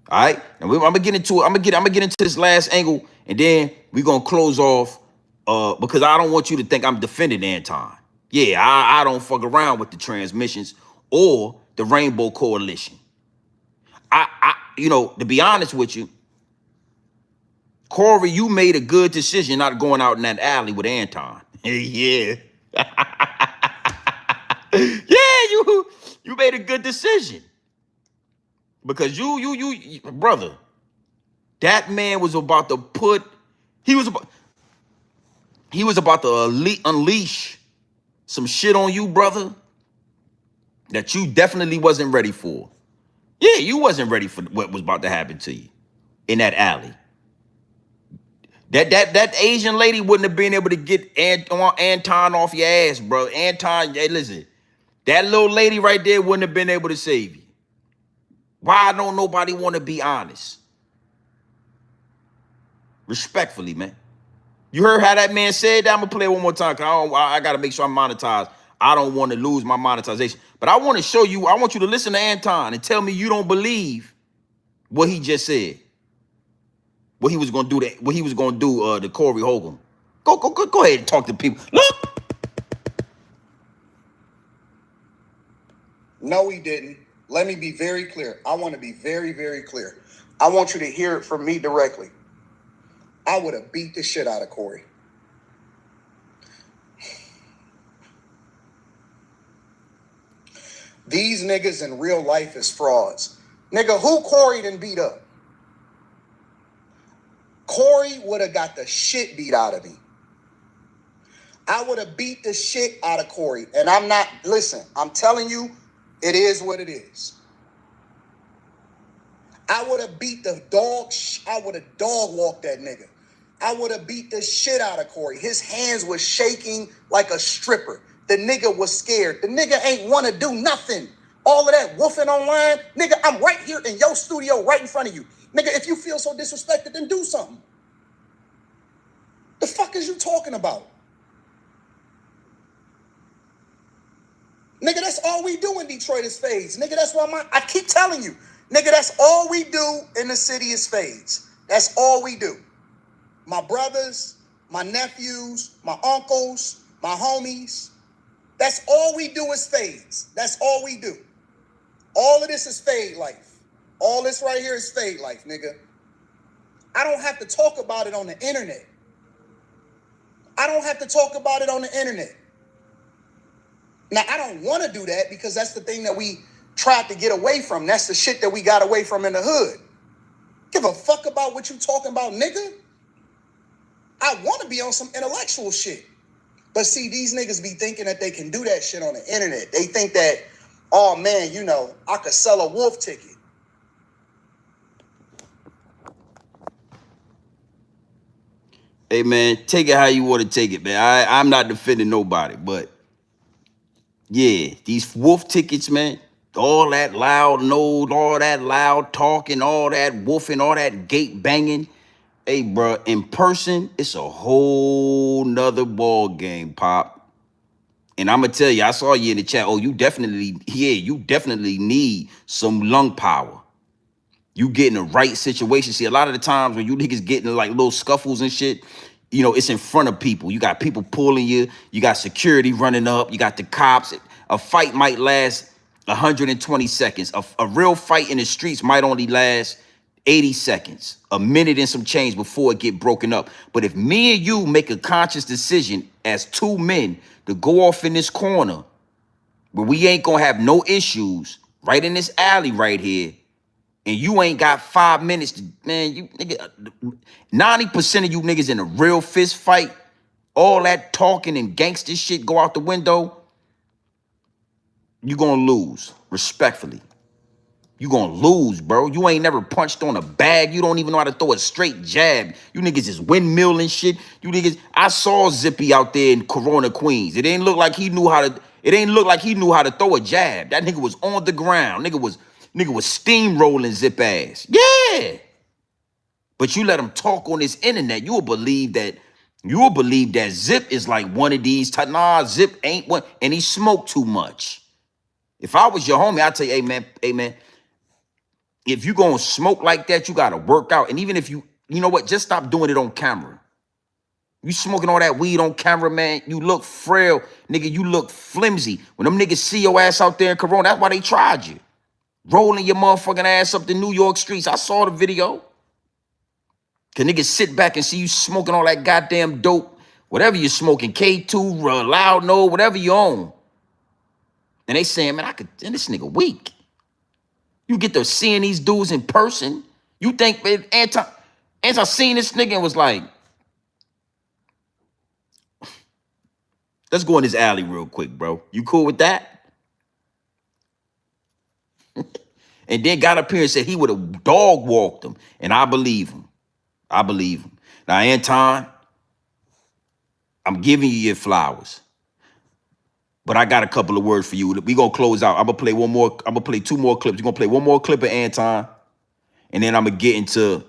All right? And I'm gonna get into this last angle, and then we're gonna close off because I don't want you to think I'm defending Anton. Yeah, I don't fuck around with the transmissions or the Rainbow Coalition. To be honest with you, Corey, you made a good decision not going out in that alley with Anton. Yeah. Yeah, you made a good decision. Because you, brother, that man was about to he was about to unleash some shit on you, brother, that you definitely wasn't ready for. Yeah, you wasn't ready for what was about to happen to you in that alley. That Asian lady wouldn't have been able to get Anton off your ass, bro. Anton, hey, listen, that little lady right there wouldn't have been able to save you. Why don't nobody want to be honest? Respectfully, man. You heard how that man said that? I'm gonna play it one more time, because I gotta make sure I'm monetized. I don't want to lose my monetization. But I want to show you, I want you to listen to Anton and tell me you don't believe what he just said. What he was gonna do to Corey Hogan. Go ahead and talk to people. Look. No, he didn't. Let me be very clear. I want to be very, very clear. I want you to hear it from me directly. I would have beat the shit out of Corey. These niggas in real life is frauds. Nigga, who Corey done beat up? Corey would have got the shit beat out of me. I would have beat the shit out of Corey. And I'm not, listen, I'm telling you, it is what it is. I would have beat the dog, I would have dog walked that nigga. I would have beat the shit out of Corey. His hands was shaking like a stripper. The nigga was scared. The nigga ain't want to do nothing. All of that woofing online, nigga, I'm right here in your studio right in front of you. Nigga, if you feel so disrespected, then do something. The fuck is you talking about? Nigga, that's all we do in Detroit is fades. Nigga, that's why I keep telling you. Nigga, that's all we do in the city is fades. That's all we do. My brothers, my nephews, my uncles, my homies. That's all we do is fades. That's all we do. All of this is fade life. All this right here is fade life, nigga. I don't have to talk about it on the internet. I don't have to talk about it on the internet. Now, I don't want to do that because that's the thing that we tried to get away from. That's the shit that we got away from in the hood. Give a fuck about what you talking about, nigga. I want to be on some intellectual shit. But see, these niggas be thinking that they can do that shit on the internet. They think that, oh man, you know, I could sell a wolf ticket. Hey man, take it how you want to take it, man. I'm not defending nobody, but yeah, these wolf tickets, man, all that loud noise, all that loud talking, all that woofing, all that gate banging. Hey, bro, in person, it's a whole nother ball game, Pop. And I'm gonna tell you, I saw you in the chat. Oh, you definitely need some lung power. You get in the right situation. See, a lot of the times when you niggas get in like little scuffles and shit, you know, it's in front of people. You got people pulling you. You got security running up. You got the cops. A fight might last 120 seconds. A real fight in the streets might only last 80 seconds, a minute and some change before it get broken up. But if me and you make a conscious decision as two men to go off in this corner where we ain't gonna have no issues, right in this alley right here, and you ain't got 5 minutes to, man, you nigga, 90% of you niggas in a real fist fight, all that talking and gangster shit go out the window, you gonna lose, respectfully. You gonna lose, bro. You ain't never punched on a bag. You don't even know how to throw a straight jab. You niggas is windmill and shit. You niggas, I saw Zippy out there in Corona, Queens. It ain't look like he knew how to throw a jab. That nigga was on the ground. Nigga was steamrolling Zip ass. Yeah. But you let him talk on this internet, you'll believe that Zip is like one of these type. Nah, Zip ain't one, and he smoked too much. If I was your homie, I'd tell you, hey man, if you gonna smoke like that, you gotta work out. And even if you know what, just stop doing it on camera. You smoking all that weed on camera, man, you look frail, nigga, you look flimsy. When them niggas see your ass out there in Corona, that's why they tried you. Rolling your motherfucking ass up the New York streets. I saw the video. Cause niggas sit back and see you smoking all that goddamn dope, whatever you're smoking, K2, Loud No, whatever you own. And they saying, man, this nigga weak. You get to seeing these dudes in person. You think, man, Anton seen this nigga and was like, let's go in this alley real quick, bro. You cool with that? And then got up here and said he would have dog walked him. And I believe him. Now, Anton, I'm giving you your flowers, but I got a couple of words for you. We gonna close out. I'm gonna play one more. I'm gonna play 2 more clips. You're gonna play one more clip of Anton, and then I'm gonna get into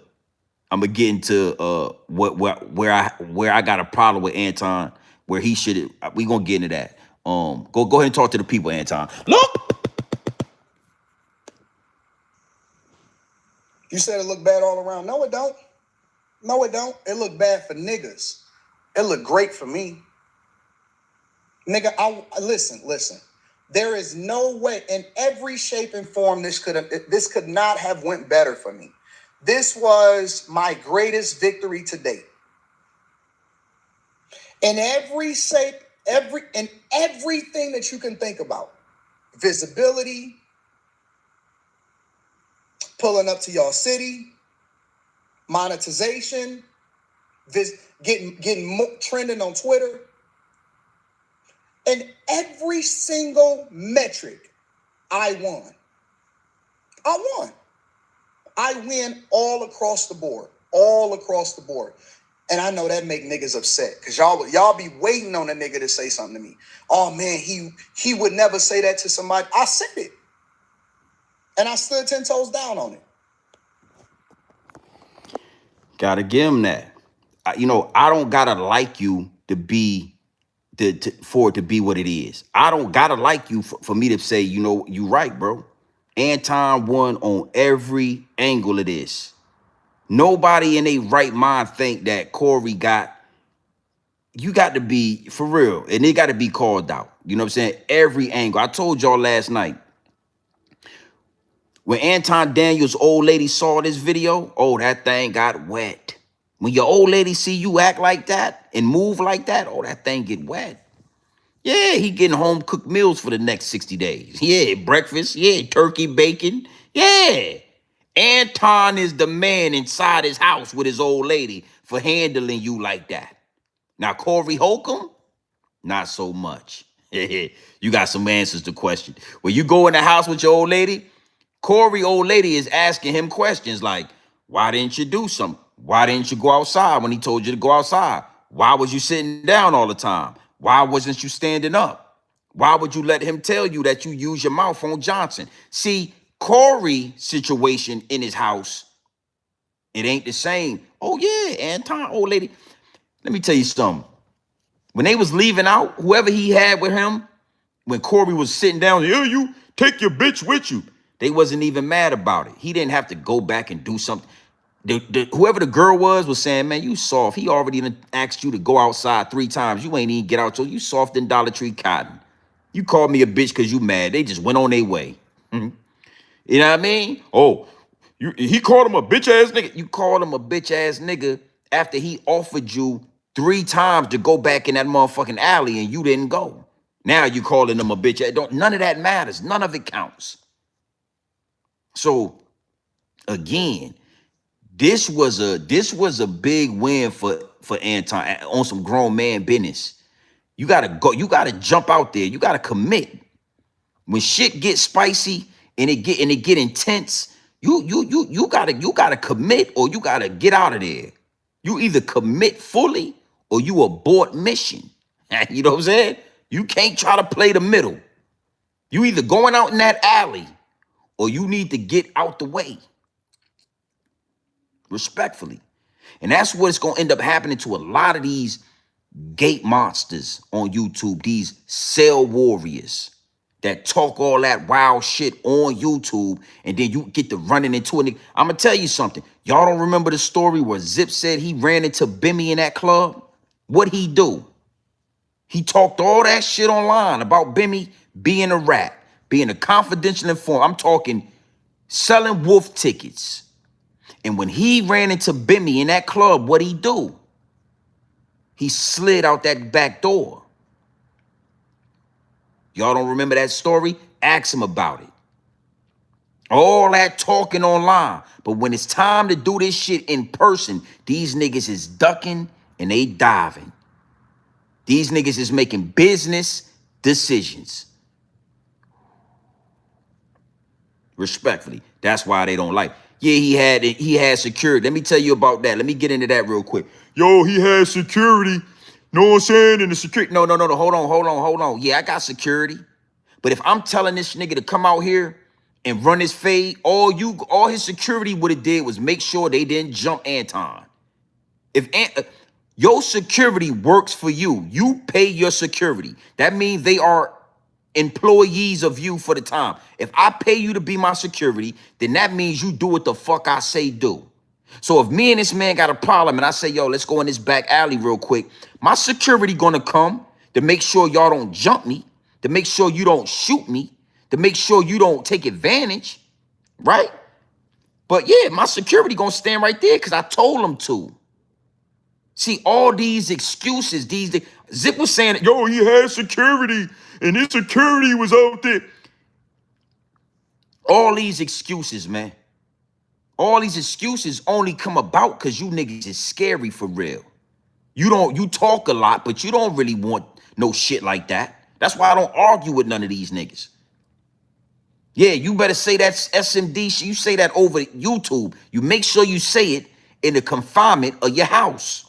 where I got a problem with Anton, where he should. We gonna get into that. Go ahead and talk to the people, Anton. Look. You said it look bad all around. No, it don't. No, it don't. It look bad for niggas. It look great for me. Nigga, listen. There is no way in every shape and form this could not have went better for me. This was my greatest victory to date. In every shape, everything that you can think about. Visibility, pulling up to y'all city, monetization, getting trending on Twitter. And every single metric, I won. I win all across the board. And I know that make niggas upset because y'all be waiting on a nigga to say something to me. Oh man, he would never say that to somebody. I said it. And I stood 10 toes down on it. Gotta give him that. I don't gotta like you to be for it to be what it is. I don't gotta like you for me to say, you right, bro. Anton won on every angle of this. Nobody in their right mind think that Corey you got to be for real, and it got to be called out. You know what I'm saying? Every angle. I told y'all last night, when Anton Daniels' old lady saw this video, oh, that thing got wet. When your old lady see you act like that and move like that, oh, that thing get wet. Yeah, he getting home cooked meals for the next 60 days. Yeah, breakfast. Yeah, turkey, bacon. Yeah. Anton is the man inside his house with his old lady for handling you like that. Now, Corey Holcomb, not so much. You got some answers to question. When you go in the house with your old lady, Corey old lady is asking him questions like, why didn't you do something? Why didn't you go outside when he told you to go outside? Why was you sitting down all the time? Why wasn't you standing up? Why would you let him tell you that you use your mouth on Johnson? See, Corey situation in his house, it ain't the same. Oh yeah, Anton, old lady. Let me tell you something. When they was leaving out, whoever he had with him, when Corey was sitting down, yeah, you take your bitch with you. They wasn't even mad about it. He didn't have to go back and do something. Whoever the girl was saying, man, you soft. He already asked you to go outside 3 times. You ain't even get out, so you soft in Dollar Tree cotton. You called me a bitch because you mad. They just went on their way. You know what I mean? Oh, he called him a bitch ass nigga. You called him a bitch ass nigga after he offered you 3 times to go back in that motherfucking alley and you didn't go. Now you calling him a bitch ass. None of that matters. None of it counts. So again, this was a big win for Anton on some grown man business. You gotta go. You gotta jump out there. You gotta commit. When shit gets spicy and it get intense, you gotta commit or you gotta get out of there. You either commit fully or you abort mission. You know what I'm saying? You can't try to play the middle. You either going out in that alley or you need to get out the way. Respectfully. And that's what's going to end up happening to a lot of these gate monsters on YouTube, these cell warriors that talk all that wild shit on YouTube, and then you get to running into it. I'm going to tell you something. Y'all don't remember the story where Zip said he ran into Bimmy in that club? What'd he do? He talked all that shit online about Bimmy being a rat, being a confidential informant. I'm talking selling wolf tickets. And when he ran into Bimmy in that club, what'd he do? He slid out that back door. Y'all don't remember that story? Ask him about it. All that talking online. But when it's time to do this shit in person, these niggas is ducking and they diving. These niggas is making business decisions. Respectfully. That's why they don't like. Yeah, he had security. Let me tell you about that. Let me get into that real quick. Yo, he had security. Know what I'm saying? And the security. No. Hold on. Yeah, I got security. But if I'm telling this nigga to come out here and run his fade, all his security would have did was make sure they didn't jump Anton. If your security works for you, you pay your security. That means they are employees of you for the time. If I pay you to be my security, then that means you do what the fuck I say do. So if me and this man got a problem and I say, yo, let's go in this back alley real quick, my security gonna come to make sure y'all don't jump me, to make sure you don't shoot me, to make sure you don't take advantage, right? But yeah, my security gonna stand right there because I told them to. See, all these excuses, Zip was saying, yo, he had security and his security was out there. All these excuses, man. All these excuses only come about because you niggas is scary for real. You talk a lot, but you don't really want no shit like that. That's why I don't argue with none of these niggas. Yeah, you better say that's SMD shit. You say that over YouTube. You make sure you say it in the confinement of your house.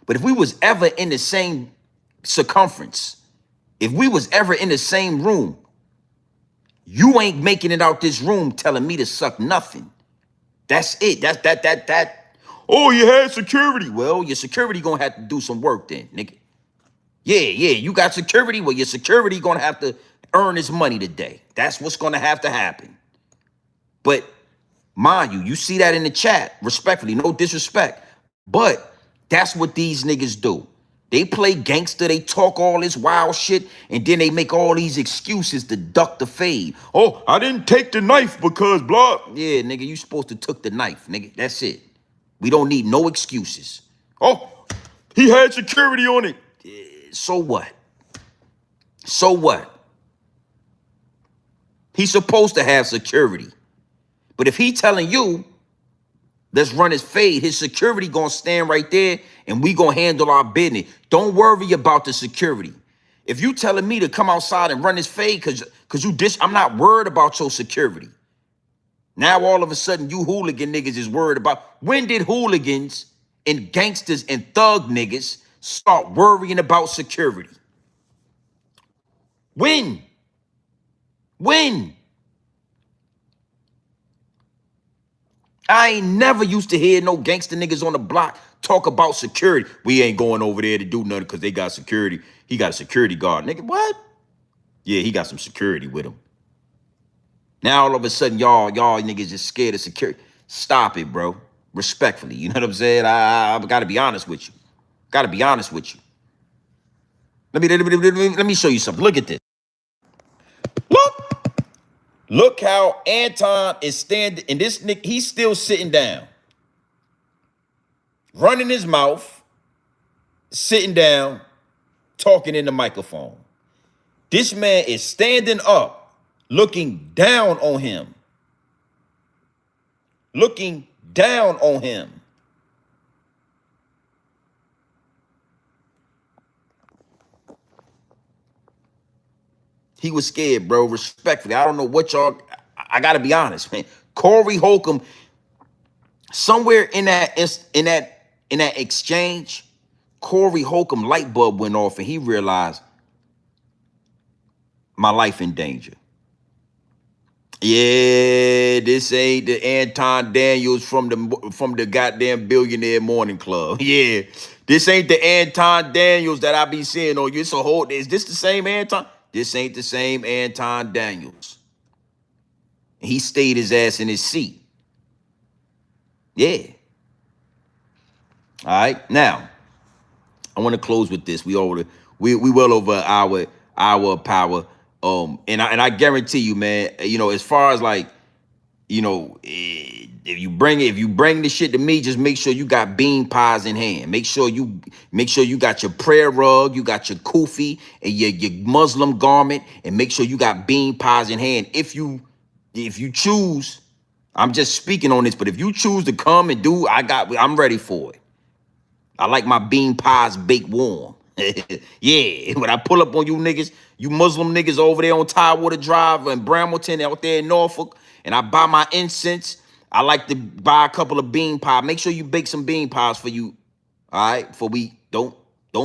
But if we was ever in the same circumference, if we was ever in the same room, you ain't making it out this room telling me to suck nothing. That's it. That. Oh, you had security. Well, your security gonna have to do some work then, nigga. Yeah, you got security. Well, your security gonna have to earn his money today. That's what's gonna have to happen. But mind you see that in the chat, respectfully, no disrespect. But that's what these niggas do. They play gangster, they talk all this wild shit, and then they make all these excuses to duck the fade. Oh, I didn't take the knife because blah. Yeah, nigga, you supposed to took the knife, nigga. That's it. We don't need no excuses. Oh, he had security on it. So what? So what? He's supposed to have security. But if he telling you, let's run his fade, his security gonna stand right there and we gonna handle our business. Don't worry about the security. If you telling me to come outside and run his fade cause you I'm not worried about your security. Now all of a sudden you hooligan niggas is worried about, when did hooligans and gangsters and thug niggas start worrying about security? When? I ain't never used to hear no gangster niggas on the block talk about security. We ain't going over there to do nothing because they got security. He got a security guard. Nigga, what? Yeah, he got some security with him. Now all of a sudden, y'all niggas just scared of security. Stop it, bro. Respectfully. You know what I'm saying? I gotta be honest with you. Gotta be honest with you. Let me show you something. Look at this. Look how Anton is standing, and this nigga, he's still sitting down. Running his mouth, sitting down, talking in the microphone. This man is standing up, looking down on him. Looking down on him. He was scared, bro. Respectfully, I don't know what y'all. I gotta be honest, man. Corey Holcomb, somewhere in that exchange, Corey Holcomb light bulb went off, and he realized my life in danger. Yeah, this ain't the Anton Daniels from the goddamn Billionaire Morning Club. Yeah, this ain't the Anton Daniels that I be seeing on you. So is this the same Anton? This ain't the same Anton Daniels. He stayed his ass in his seat. Yeah. All right. Now, I want to close with this. We well over an hour of power. And I guarantee you, man. You know, as far as like, you know, if you bring the shit to me, just make sure you got bean pies in hand. Make sure you got your prayer rug, you got your kufi and your Muslim garment, and make sure you got bean pies in hand. If you choose, I'm just speaking on this, but if you choose to come and do, I'm ready for it. I like my bean pies baked warm. Yeah, when I pull up on you niggas, you Muslim niggas over there on Tidewater Drive and Bramilton out there in Norfolk, and I buy my incense, I like to buy a couple of bean pies. Make sure you bake some bean pies for you. All right, for we don't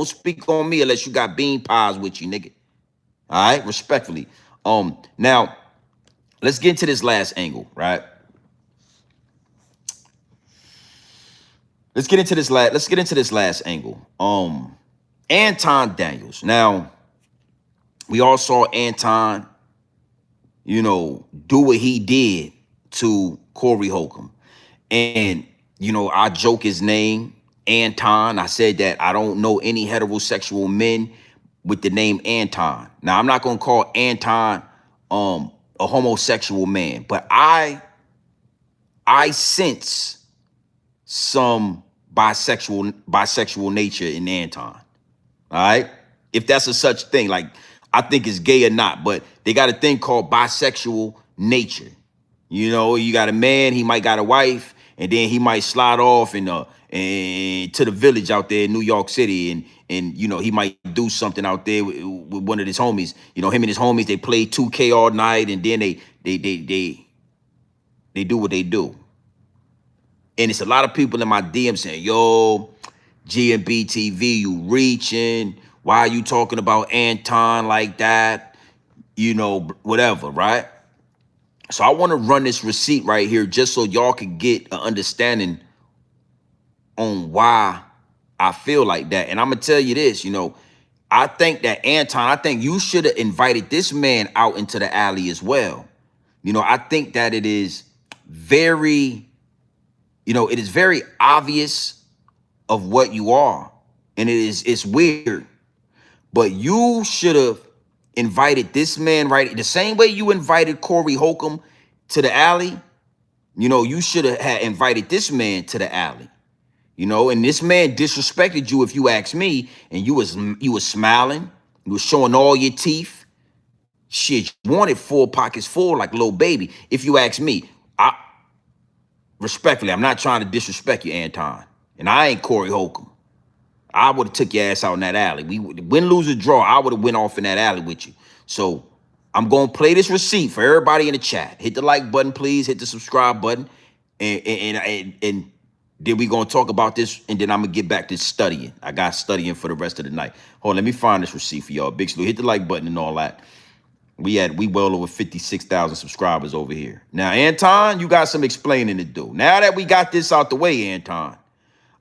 speak on me unless you got bean pies with you, nigga. All right, respectfully. Now let's get into this last angle, right? Let's get into this last angle. Anton Daniels. Now, we all saw Anton, do what he did to Corey Holcomb. And, I joke his name, Anton. I said that I don't know any heterosexual men with the name Anton. Now, I'm not going to call Anton a homosexual man, but I sense some bisexual nature in Anton. All right. If that's a such thing, like I think it's gay or not, but they got a thing called bisexual nature. You got a man, he might got a wife, and then he might slide off and to the village out there in New York City, and he might do something out there with one of his homies. Him and his homies, they play 2K all night, and then they do what they do. And it's a lot of people in my DM saying, yo, GMB TV, you reaching. Why are you talking about Anton like that? Whatever, right? So I want to run this receipt right here just so y'all can get an understanding on why I feel like that. And I'm going to tell you this, I think that Anton, I think you should have invited this man out into the alley as well. I think that it is very obvious of what you are. And it's weird. But you should have invited this man right the same way you invited Corey Holcomb to the alley. You should have had invited this man to the alley. And this man disrespected you, if you ask me, and you was smiling, you was showing all your teeth. Shit, you wanted 4 pockets full like little baby. If you ask me, respectfully, I'm not trying to disrespect you, Anton. And I ain't Corey Holcomb. I would have took your ass out in that alley. We win, lose, or draw. I would have went off in that alley with you. So I'm going to play this receipt for everybody in the chat. Hit the like button, please. Hit the subscribe button. And then we going to talk about this. And then I'm going to get back to studying. I got studying for the rest of the night. Hold on, let me find this receipt for y'all. Big Slew, hit the like button and all that. We well over 56,000 subscribers over here. Now, Anton, you got some explaining to do. Now that we got this out the way, Anton,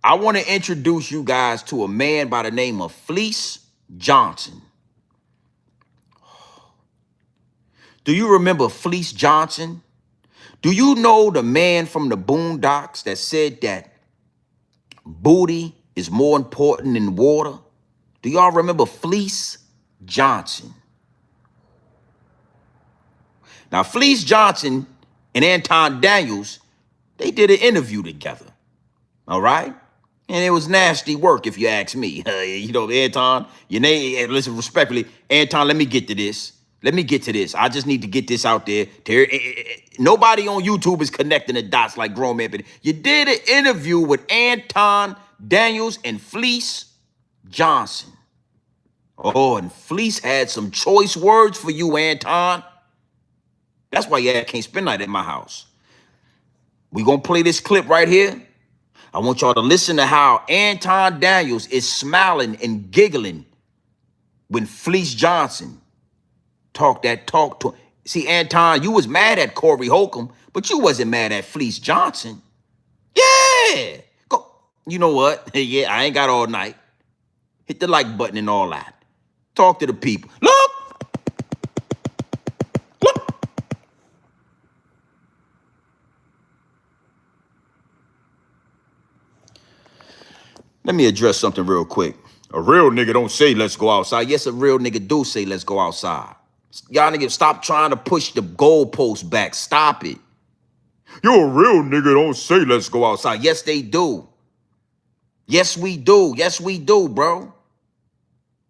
I want to introduce you guys to a man by the name of Fleece Johnson. Do you remember Fleece Johnson? Do you know the man from the Boondocks that said that booty is more important than water? Do y'all remember Fleece Johnson? Now, Fleece Johnson and Anton Daniels, they did an interview together. All right? And it was nasty work, if you ask me. Anton, your name, listen, respectfully, Anton, let me get to this. I just need to get this out there. Nobody on YouTube is connecting the dots like grown man. But you did an interview with Anton Daniels and Fleece Johnson. Oh, and Fleece had some choice words for you, Anton. That's why you can't spend night at my house. We're going to play this clip right here. I want y'all to listen to how Anton Daniels is smiling and giggling when Fleece Johnson talk to him. See, Anton, you was mad at Corey Holcomb, but you wasn't mad at Fleece Johnson. Yeah. Go. You know what? Yeah, I ain't got all night. Hit the like button and all that. Talk to the people. Look. Let me address something real quick. A real nigga don't say let's go outside. Yes, a real nigga do say let's go outside. Y'all niggas stop trying to push the goalpost back. Stop it. Yo, a real nigga don't say let's go outside. Yes, they do. Yes, we do. Yes, we do, bro.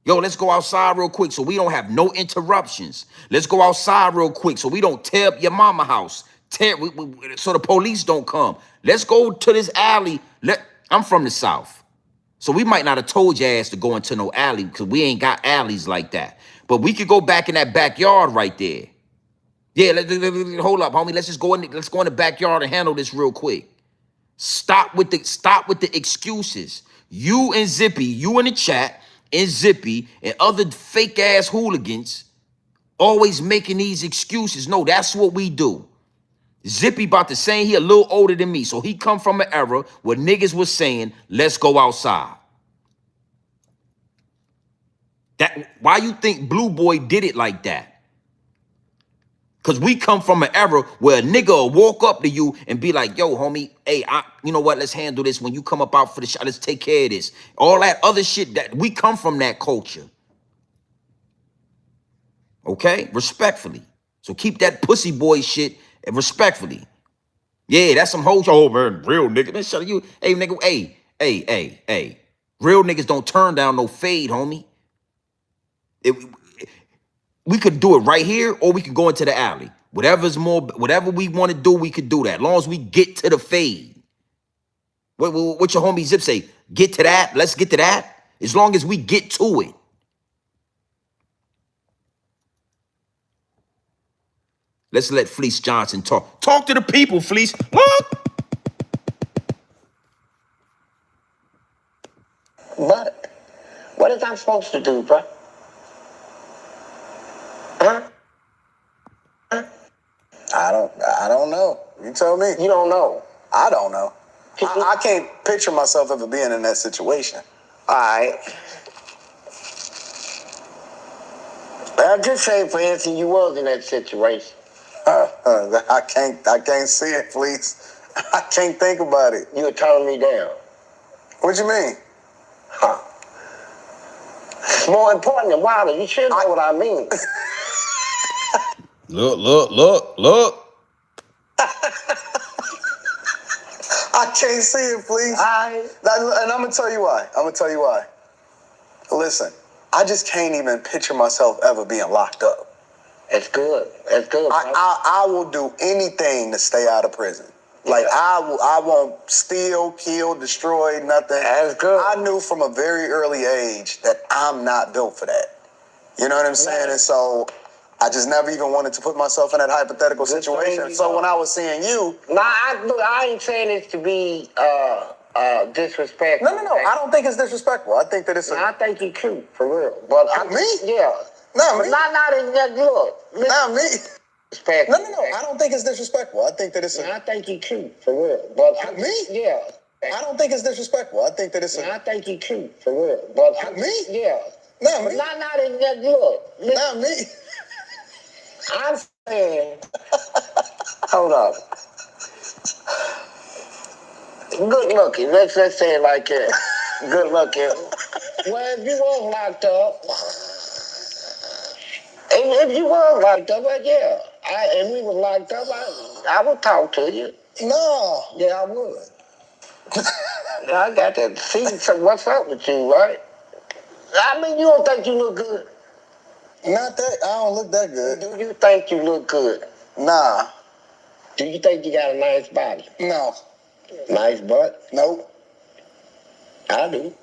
Yo, let's go outside real quick so we don't have no interruptions. Let's go outside real quick so we don't tear up your mama house. So the police don't come. Let's go to this alley. I'm from the South. So we might not have told your ass to go into no alley because we ain't got alleys like that. But we could go back in that backyard right there. Yeah, hold up, homie. Let's go in the backyard and handle this real quick. Stop with the excuses. You and Zippy, you in the chat, and Zippy and other fake ass hooligans always making these excuses. No, that's what we do. Zippy about the same, he a little older than me. So he come from an era where niggas was saying, let's go outside. That why you think Blue Boy did it like that? Because we come from an era where a nigga will walk up to you and be like, yo, homie, hey, you know what? Let's handle this. When you come up out for the shot, let's take care of this. All that other shit, that we come from that culture. Okay? Respectfully. So keep that pussy boy shit respectfully. Yeah, that's some whole show, man. Real nigga. Man, shut you. Hey, nigga, hey. Real niggas don't turn down no fade, homie. We could do it right here, or we could go into the alley. Whatever we want to do, we could do that. As long as we get to the fade. What your homie Zip say? Get to that. Let's get to that. As long as we get to it. Let's let Fleece Johnson talk. Talk to the people, Fleece. What? But what is I supposed to do, bro? Huh? I don't know. You tell me. You don't know. I don't know. I can't picture myself ever being in that situation. All right. I'll just say, for instance, you was in that situation. I can't see it, please. I can't think about it. You were turning me down. What you mean? Huh. It's more important than Wilder. You should know what I mean. Look. I can't see it, please. And I'm gonna tell you why. Listen, I just can't even picture myself ever being locked up. It's good. I will do anything to stay out of prison. Like I won't steal, kill, destroy, nothing. That's good. I knew from a very early age that I'm not built for that. You know what I'm saying? And so I just never even wanted to put myself in that hypothetical situation. So when I was seeing you, I ain't saying this to be disrespectful. No. I don't think it's disrespectful. I think that it's. I think you cute for real. But me? Yeah. Not me. Not in that look. Not me. Respect. No. I don't think it's disrespectful. I think that it's. I think you cute for real. But me? Yeah. I don't think it's disrespectful. I think that it's. I think you cute for real. But me? Yeah. Not me. Not in that look. Not me. I'm saying. Hold up. Good looking. Let's say it like that. Good looking. Well, if you was locked up. If you was locked up, yeah. And we was locked up, I would talk to you. No. Yeah, I would. I got to see what's up with you, right? I mean, you don't think you look good? Not that. I don't look that good. Do you think you look good? Nah. Do you think you got a nice body? No. Nice butt? Nope. I do.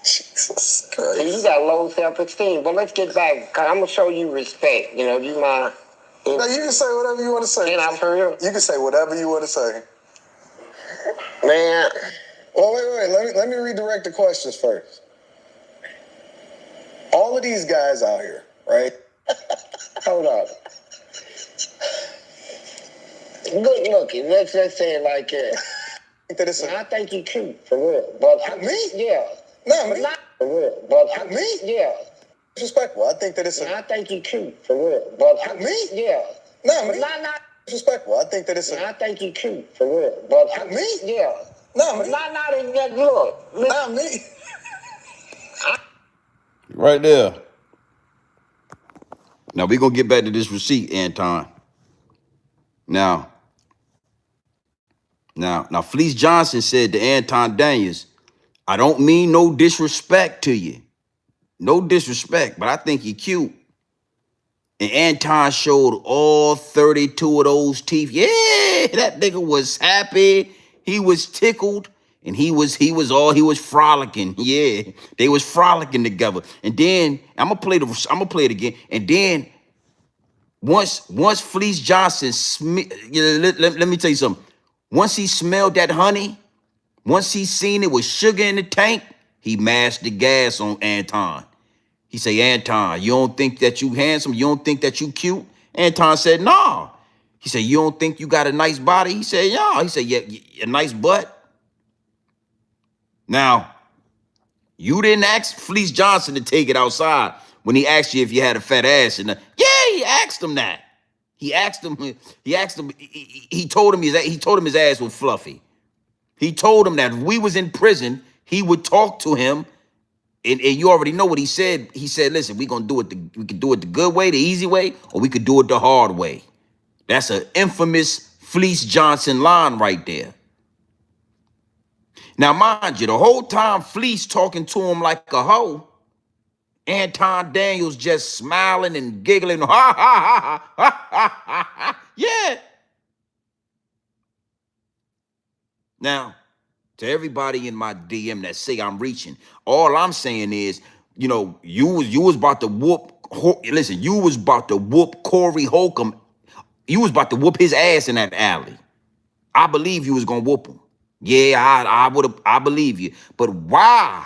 Jesus Christ. You got low self-esteem. But let's get back, because I'm going to show you respect. You know, you my... No, you can say whatever you want to say. Can I for real? You can say whatever you want to say. Man. Well, wait. Let me redirect the questions first. All of these guys out here, right? Hold up. Good looking. Let's say it like that. I think you cute for real. But me? Yeah. No, me? Not for real. But me? Yeah. Disrespectful. I think that it's. I think you cute for real. But me? Yeah. No, me? Not disrespectful. I think that it's. I think you cute for real. But me? Yeah. No, me? Not in that look. Not me. Right there. Now we're gonna get back to this receipt, Anton. Now, Fleece Johnson said to Anton Daniels, I don't mean no disrespect to you. No disrespect, but I think you're cute. And Anton showed all 32 of those teeth. Yeah, that nigga was happy. He was tickled. And he was frolicking. Yeah, they was frolicking together. And then I'm gonna play it again. And then Once Fleece Johnson, let me tell you something. Once he smelled that honey, once he seen it with sugar in the tank, he mashed the gas on Anton. He say, Anton, you don't think that you handsome? You don't think that you cute? Anton said, no. He said, you don't think you got a nice body? He said, yeah. He said, yeah, a nice butt. Now, you didn't ask Fleece Johnson to take it outside when he asked you if you had a fat ass. And yeah, he asked him that. He asked him. He told him his ass was fluffy. He told him that if we was in prison, he would talk to him. And you already know what he said. He said, listen, we can do it the good way, the easy way, or we could do it the hard way. That's an infamous Fleece Johnson line right there. Now, mind you, the whole time Fleece talking to him like a hoe, Anton Daniels just smiling and giggling. Ha, ha, ha, ha, ha, ha, ha. Yeah. Now, to everybody in my DM that say I'm reaching, all I'm saying is, you was about to whoop. Listen, you was about to whoop Corey Holcomb. You was about to whoop his ass in that alley. I believe you was gonna whoop him. Yeah, I believe you. But why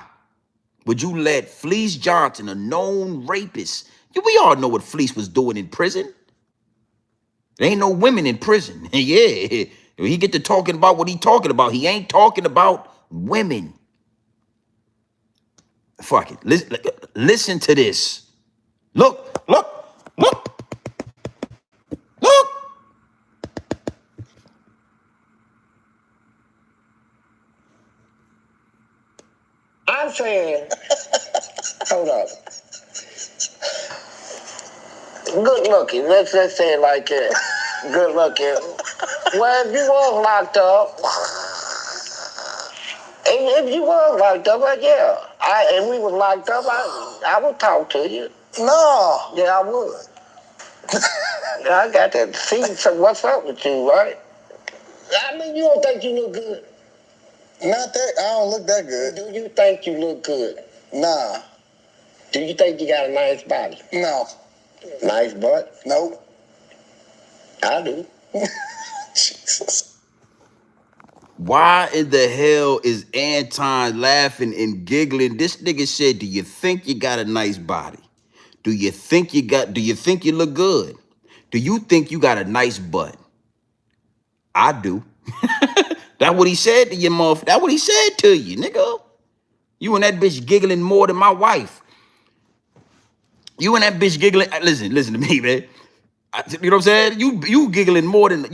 would you let Fleece Johnson, a known rapist? We all know what Fleece was doing in prison. There ain't no women in prison. Yeah, he get to talking about what he talking about. He ain't talking about women. Fuck it. Listen to this. Look. I'm saying, hold up. Good looking. Let's say it like that. Good looking. Well, if you was locked up, and if you was locked up, well, yeah. And we was locked up, I would talk to you. No. Yeah, I would. I got to see what's up with you, right? I mean, you don't think you look good? Not that. I don't look that good. Do you think you look good? Nah. Do you think you got a nice body? No. Nice butt? Nope. I do. Jesus. Why in the hell is Anton laughing and giggling? This nigga said, do you think you got a nice body? Do you think you look good? Do you think you got a nice butt? I do. That's what he said to you, motherfucker. That's what he said to you, nigga. You and that bitch giggling more than my wife. You and that bitch giggling. Listen to me, man. You know what I'm saying? You giggling more than a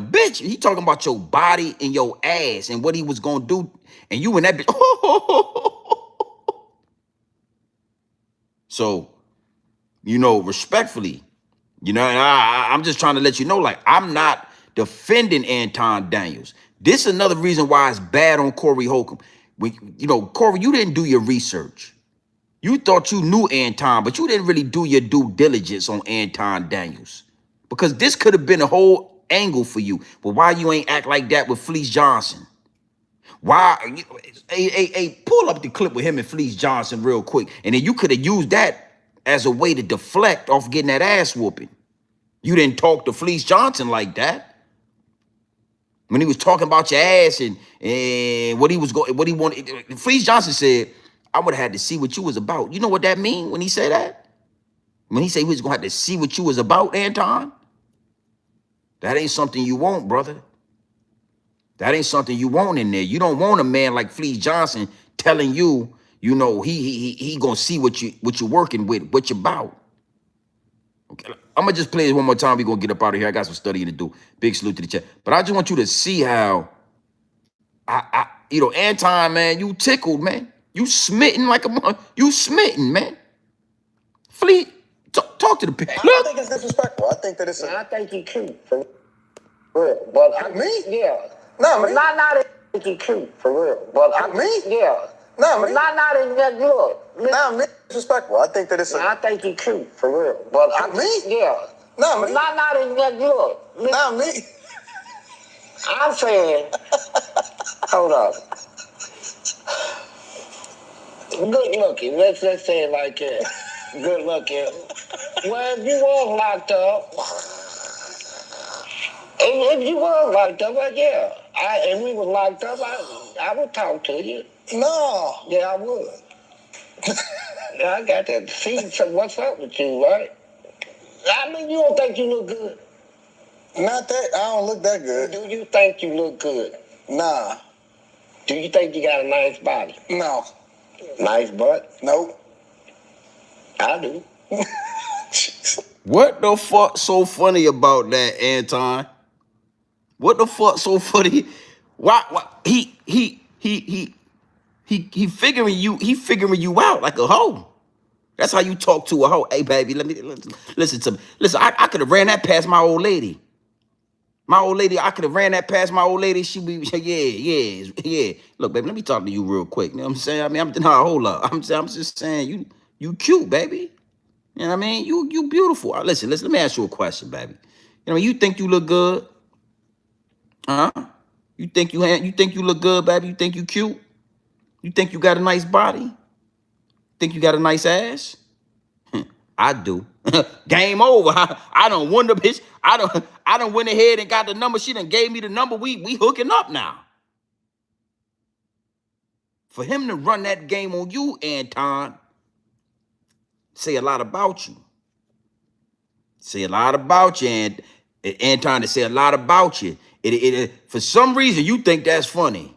bitch. He talking about your body and your ass and what he was gonna do, and you and that bitch. So, respectfully, and I'm just trying to let you know, like, I'm not defending Anton Daniels. This is another reason why it's bad on Corey Holcomb. Corey, you didn't do your research. You thought you knew Anton, but you didn't really do your due diligence on Anton Daniels. Because this could have been a whole angle for you. But why you ain't act like that with Fleece Johnson? Why? Hey, pull up the clip with him and Fleece Johnson real quick. And then you could have used that as a way to deflect off getting that ass whooping. You didn't talk to Fleece Johnson like that. When he was talking about your ass and what he wanted. Fleece Johnson said, I would have had to see what you was about. You know what that mean when he said that? When he said he was going to have to see what you was about, Anton? That ain't something you want, brother. That ain't something you want in there. You don't want a man like Fleece Johnson telling you, he going to see what you're working with, what you're about. Okay, I'm going to just play this one more time. We're going to get up out of here. I got some studying to do. Big salute to the chat. But I just want you to see how, Anton, man, you tickled, man. You smitten like you smitten, man. Fleet, talk to the people. I don't think it's disrespectful. I think that it's. I think you cute for real. But me? Yeah. No, but me. not I think you cute for real. But me? Yeah. No, but me. not in that look. No, me. Disrespectful. I think that it's. I think you cute for real. But me? Yeah. No, but me. not in that look. No, me. I'm saying, hold up. Good looking. Let's say it like that. Good looking. Well, if you was locked up, if you was locked up, well, yeah. If we was locked up, I would talk to you. No. Yeah, I would. I got to see what's up with you, right? I mean, you don't think you look good? Not that. I don't look that good. Do you think you look good? Nah. Do you think you got a nice body? No. Nice butt? Nope. I do. What the fuck so funny about that, Anton? What the fuck so funny? Why he figuring you out like a hoe. That's how you talk to a hoe. Hey baby, listen to me. Listen, I could have ran that past my old lady. My old lady, I could have ran that past my old lady. She be, yeah. Look, baby, let me talk to you real quick. You know what I'm saying? I mean, hold up. I'm just saying, you cute, baby. You know what I mean? You beautiful. Listen, let me ask you a question, baby. You know, you think you look good? Huh? You think you look good, baby? You think you cute? You think you got a nice body? Think you got a nice ass? I do. Game over. I don't wonder, bitch. I don't went ahead and got the number. She done gave me the number. We hooking up now. For him to run that game on you, Anton, say a lot about you. Say a lot about you, and Anton, to say a lot about you. For some reason, you think that's funny.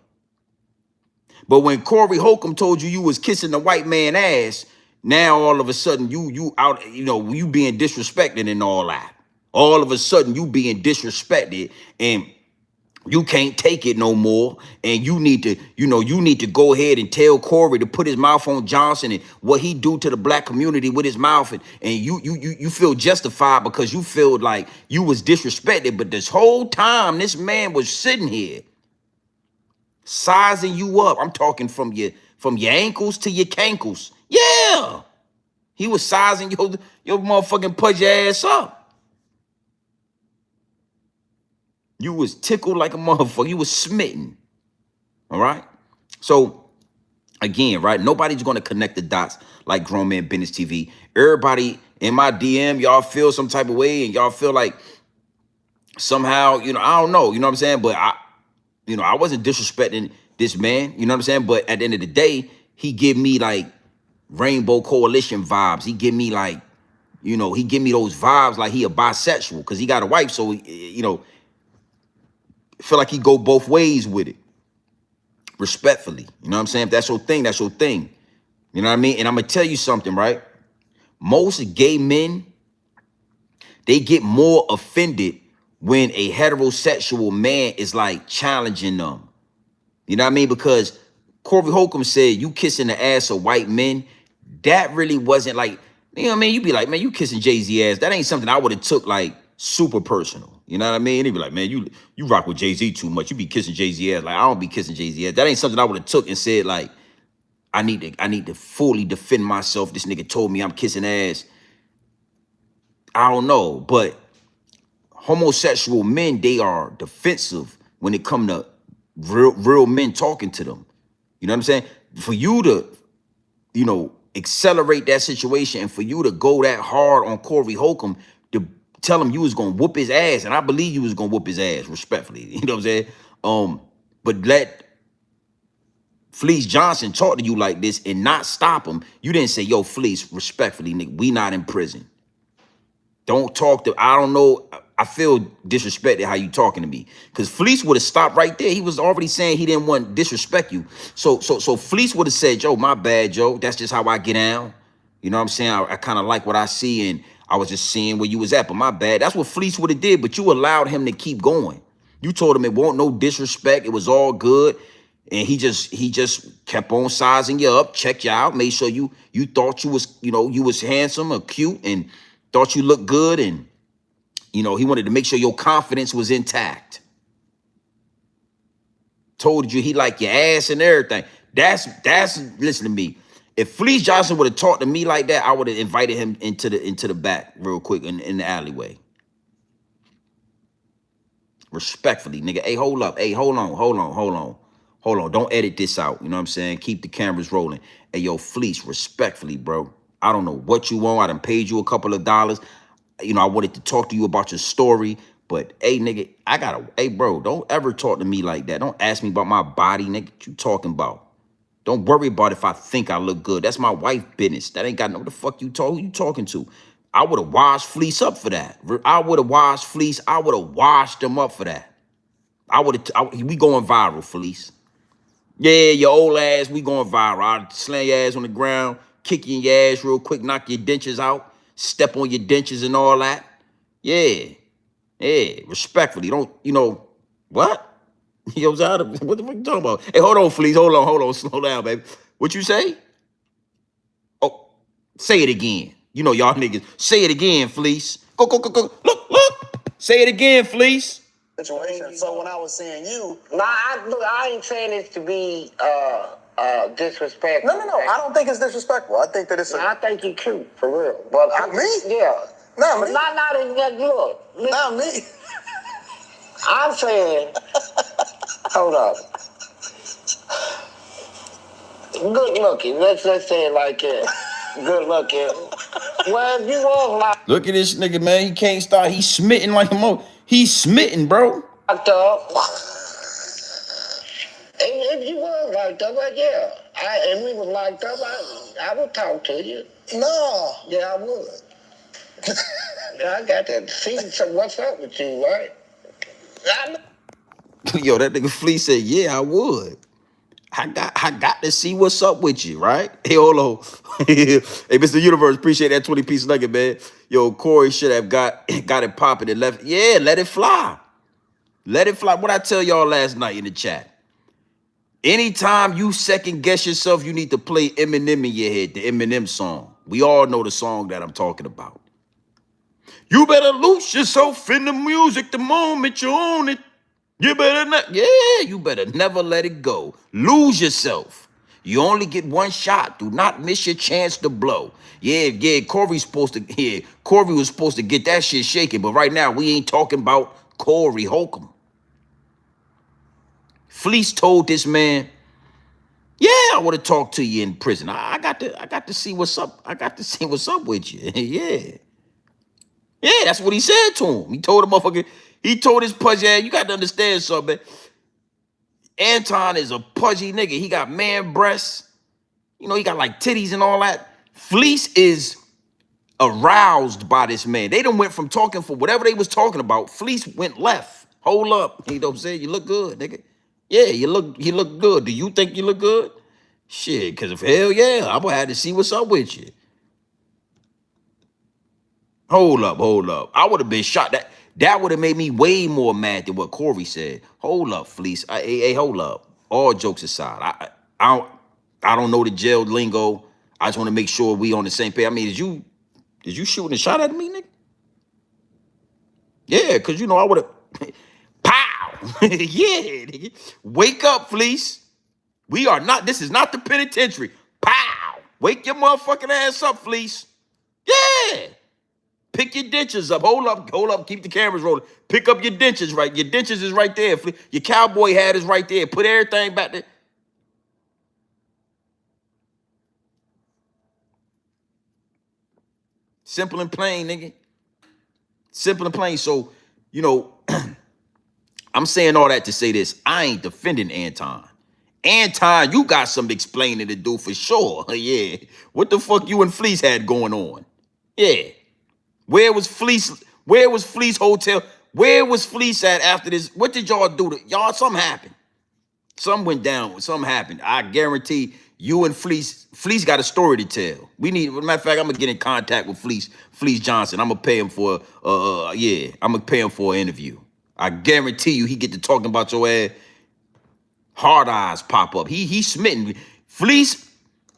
But when Corey Holcomb told you was kissing the white man ass, now all of a sudden you out, you being disrespected and all that. All of a sudden you being disrespected and you can't take it no more. And you need to go ahead and tell Corey to put his mouth on Johnson and what he do to the black community with his mouth. And you feel justified because you feel like you was disrespected. But this whole time, this man was sitting here sizing you up. I'm talking from your ankles to your cankles. Yeah. He was sizing your motherfucking pudgy ass up. You was tickled like a motherfucker. You was smitten. All right? So, again, right? Nobody's going to connect the dots like Grown Man Business TV. Everybody in my DM, y'all feel some type of way and y'all feel like somehow, I don't know, you know what I'm saying? But I wasn't disrespecting this man, you know what I'm saying? But at the end of the day, he give me like Rainbow Coalition vibes. He give me like, he give me those vibes like he a bisexual because he got a wife. So, feel like he go both ways with it. Respectfully. You know what I'm saying? If that's your thing, that's your thing. You know what I mean? And I'm going to tell you something, right? Most gay men, they get more offended when a heterosexual man is like challenging them. You know what I mean? Because Corey Holcomb said, you kissing the ass of white men. That really wasn't like, you know what I mean? You be like, man, you kissing Jay-Z ass. That ain't something I would have took like super personal. You know what I mean? He'd be like, man, you rock with Jay-Z too much. You be kissing Jay-Z ass. Like, I don't be kissing Jay-Z ass. That ain't something I would have took and said like, I need to fully defend myself. This nigga told me I'm kissing ass. I don't know, but homosexual men, they are defensive when it come to real men talking to them. You know what I'm saying? For you to, accelerate that situation and for you to go that hard on Corey Holcomb to tell him you was gonna whoop his ass, and I believe you was gonna whoop his ass, respectfully. You know what I'm saying? But let Fleece Johnson talk to you like this and not stop him. You didn't say, yo, Fleece, respectfully, nigga, we not in prison. Don't talk to, I don't know. I feel disrespected how you talking to me. Because Fleece would have stopped right there. He was already saying he didn't want to disrespect you. So Fleece would have said, Joe, my bad, Joe. That's just how I get down. You know what I'm saying? I kind of like what I see, and I was just seeing where you was at, but my bad. That's what Fleece would have did, but you allowed him to keep going. You told him it won't no disrespect. It was all good. And he just kept on sizing you up, checked you out, made sure you thought you was, you was handsome or cute and thought you looked good, and he wanted to make sure your confidence was intact. Told you he liked your ass and everything. That's listen to me. If Fleece Johnson would have talked to me like that, I would have invited him into the back real quick in the alleyway. Respectfully, nigga. Hey, hold up. Hey, hold on. Don't edit this out. You know what I'm saying? Keep the cameras rolling. Hey, yo, Fleece, respectfully, bro. I don't know what you want. I done paid you a couple of dollars. You know, I wanted to talk to you about your story. But, hey, nigga, hey, bro, don't ever talk to me like that. Don't ask me about my body, nigga. What you talking about? Don't worry about if I think I look good. That's my wife business. That ain't got no the fuck you talk. Who you talking to? I would have washed Fleece up for that. I would have washed Fleece. I would have washed them up for that. We going viral, Fleece. Yeah, your old ass, we going viral. I'll slam your ass on the ground, kick you in your ass real quick, knock your dentures out, step on your dentures and all that. Yeah. Yeah, respectfully. Don't, what? Yo, what the fuck you talking about? Hey, hold on, Fleece. Hold on. Slow down, baby. What you say? Oh, say it again. You know, y'all niggas. Say it again, Fleece. Go. Look. Say it again, Fleece. Situation. So when I was saying you, Nah, I ain't saying this to be disrespectful. no. I don't think it's disrespectful. I think that it's. I think you cute for real. But Me? Yeah. Not me. Not in that look. Not me. I'm saying, hold up. Good looking. Let's say it like that. Good looking. Well, if you was Look at this nigga, man. He can't stop. He's smitten like a mo. He's smitten, bro. locked up. If you was locked up, well, yeah. If we was locked up, I would talk to you. No. Yeah, I would. I got to see what's up with you, right? Yo, that nigga Fleece said, yeah, I would. I got to see what's up with you, right? Hey, hold on. Hey, Mr. Universe, appreciate that 20-piece nugget, man. Yo, Corey should have got it popping and left. Yeah, let it fly. Let it fly. What I tell y'all last night in the chat. Anytime you second guess yourself, you need to play Eminem in your head, the Eminem song. We all know the song that I'm talking about. You better lose yourself in the music the moment you own it. You better not, you better never let it go. Lose yourself. You only get one shot. Do not miss your chance to blow. Corey was supposed to get that shit shaking, but right now we ain't talking about Corey Holcomb. Fleece told this man, yeah, I would have talked to you in prison. I got to see what's up. I got to see what's up with you. Yeah, that's what he said to him. He told the motherfucker, he told his pudgy ass, you got to understand something. Anton is a pudgy nigga. He got man breasts. You know, he got like titties and all that. Fleece is aroused by this man. They done went from talking for whatever they was talking about. Fleece went left. Hold up. You know what I'm saying? You look good, nigga. Yeah, you look good. Do you think you look good? Shit, because if hell yeah, I would have to see what's up with you. Hold up. I would have been shot. That would have made me way more mad than what Corey said. Hold up, Fleece. Hey, hold up. All jokes aside, I don't know the jail lingo. I just want to make sure we on the same page. I mean, did you shooting a shot at me, nigga? Yeah, because I would have. Pow! Yeah, nigga. Wake up, Fleece. This is not the penitentiary. Pow! Wake your motherfucking ass up, Fleece. Yeah. Pick your dentures up. Hold up. Keep the cameras rolling. Pick up your dentures, right? Your dentures is right there. Your cowboy hat is right there. Put everything back there. Simple and plain, nigga. Simple and plain. So, I'm saying all that to say this. I ain't defending Anton. Anton, you got some explaining to do for sure. Yeah. What the fuck you and Fleece had going on? Yeah. Where was Fleece Hotel? Where was Fleece at after this? What did y'all do? Y'all, something happened. Something went down. Something happened. I guarantee you and Fleece got a story to tell. Matter of fact, I'm going to get in contact with Fleece Johnson. I'm going to pay him for, I'm going to pay him for an interview. I guarantee you he get to talking about your ass. Hard eyes pop up. He smitten. Fleece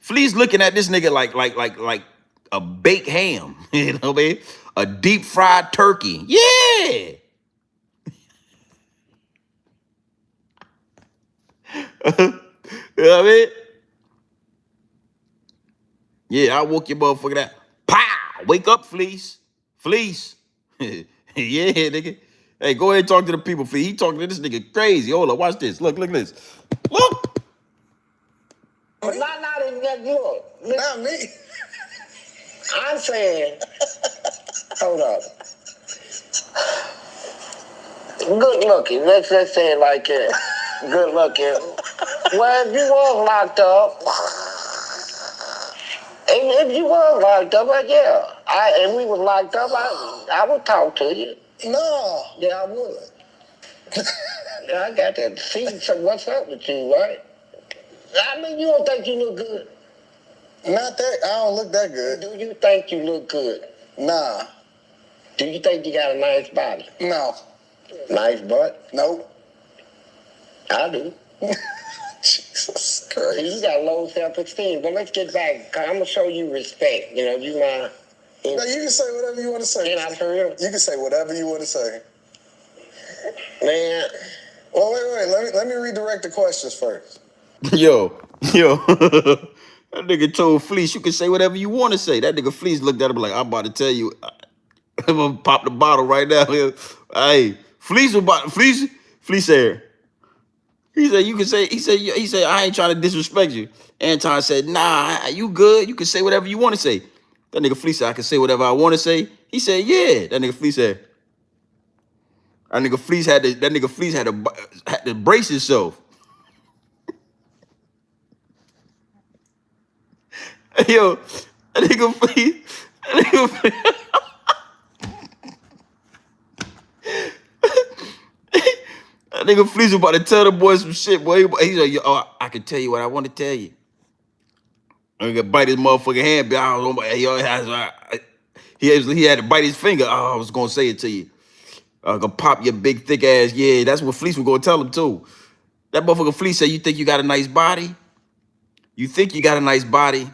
looking at this nigga like a baked ham. You know what I mean? A deep fried turkey. Yeah. You know what I mean? Yeah, I woke your motherfucker out. Pow! Wake up, Fleece. Yeah, nigga. Hey, go ahead and talk to the people, Fleece. He talking to this nigga crazy. Hold up, watch this. Look at this. Look. Not in that look. Not me. I'm saying, hold up. Good looking. Let's say it like that. Good looking. Well, if you was locked up, and if you was locked up, yeah, and we was locked up, I would talk to you. No. Yeah, I would. Yeah, I got to see what's up with you, right? I mean, you don't think you look good? Not that. I don't look that good. Do you think you look good? Nah. Do you think you got a nice body? No. Nice butt? Nope. I do. Jesus Christ. You got low self-esteem. But let's get back. I'm going to show you respect. You know, you my... No, you can say whatever you want to say. And I'm for real. You can say whatever you want to say. Man. Well, wait. Let me redirect the questions first. Yo. That nigga told Fleece, you can say whatever you want to say. That nigga Fleece looked at him like, I'm about to tell you. I'm gonna pop the bottle right now. Hey, Fleece said, he said, you can say, he said, I ain't trying to disrespect you. Anton said, nah, you good. You can say whatever you want to say. That nigga Fleece said, I can say whatever I want to say. He said, yeah. That nigga Fleece said, that nigga Fleece had to brace himself. Yo, that nigga Fleece, that nigga Fleece about to tell the boys some shit, boy. He's like, yo, I can tell you what I want to tell you. I'm gonna bite his motherfucking hand. He had to bite his finger. Oh, I was gonna say it to you. I'm gonna pop your big thick ass. Yeah, that's what Fleece was gonna tell him too. That motherfucker Fleece said, you think you got a nice body? You think you got a nice body?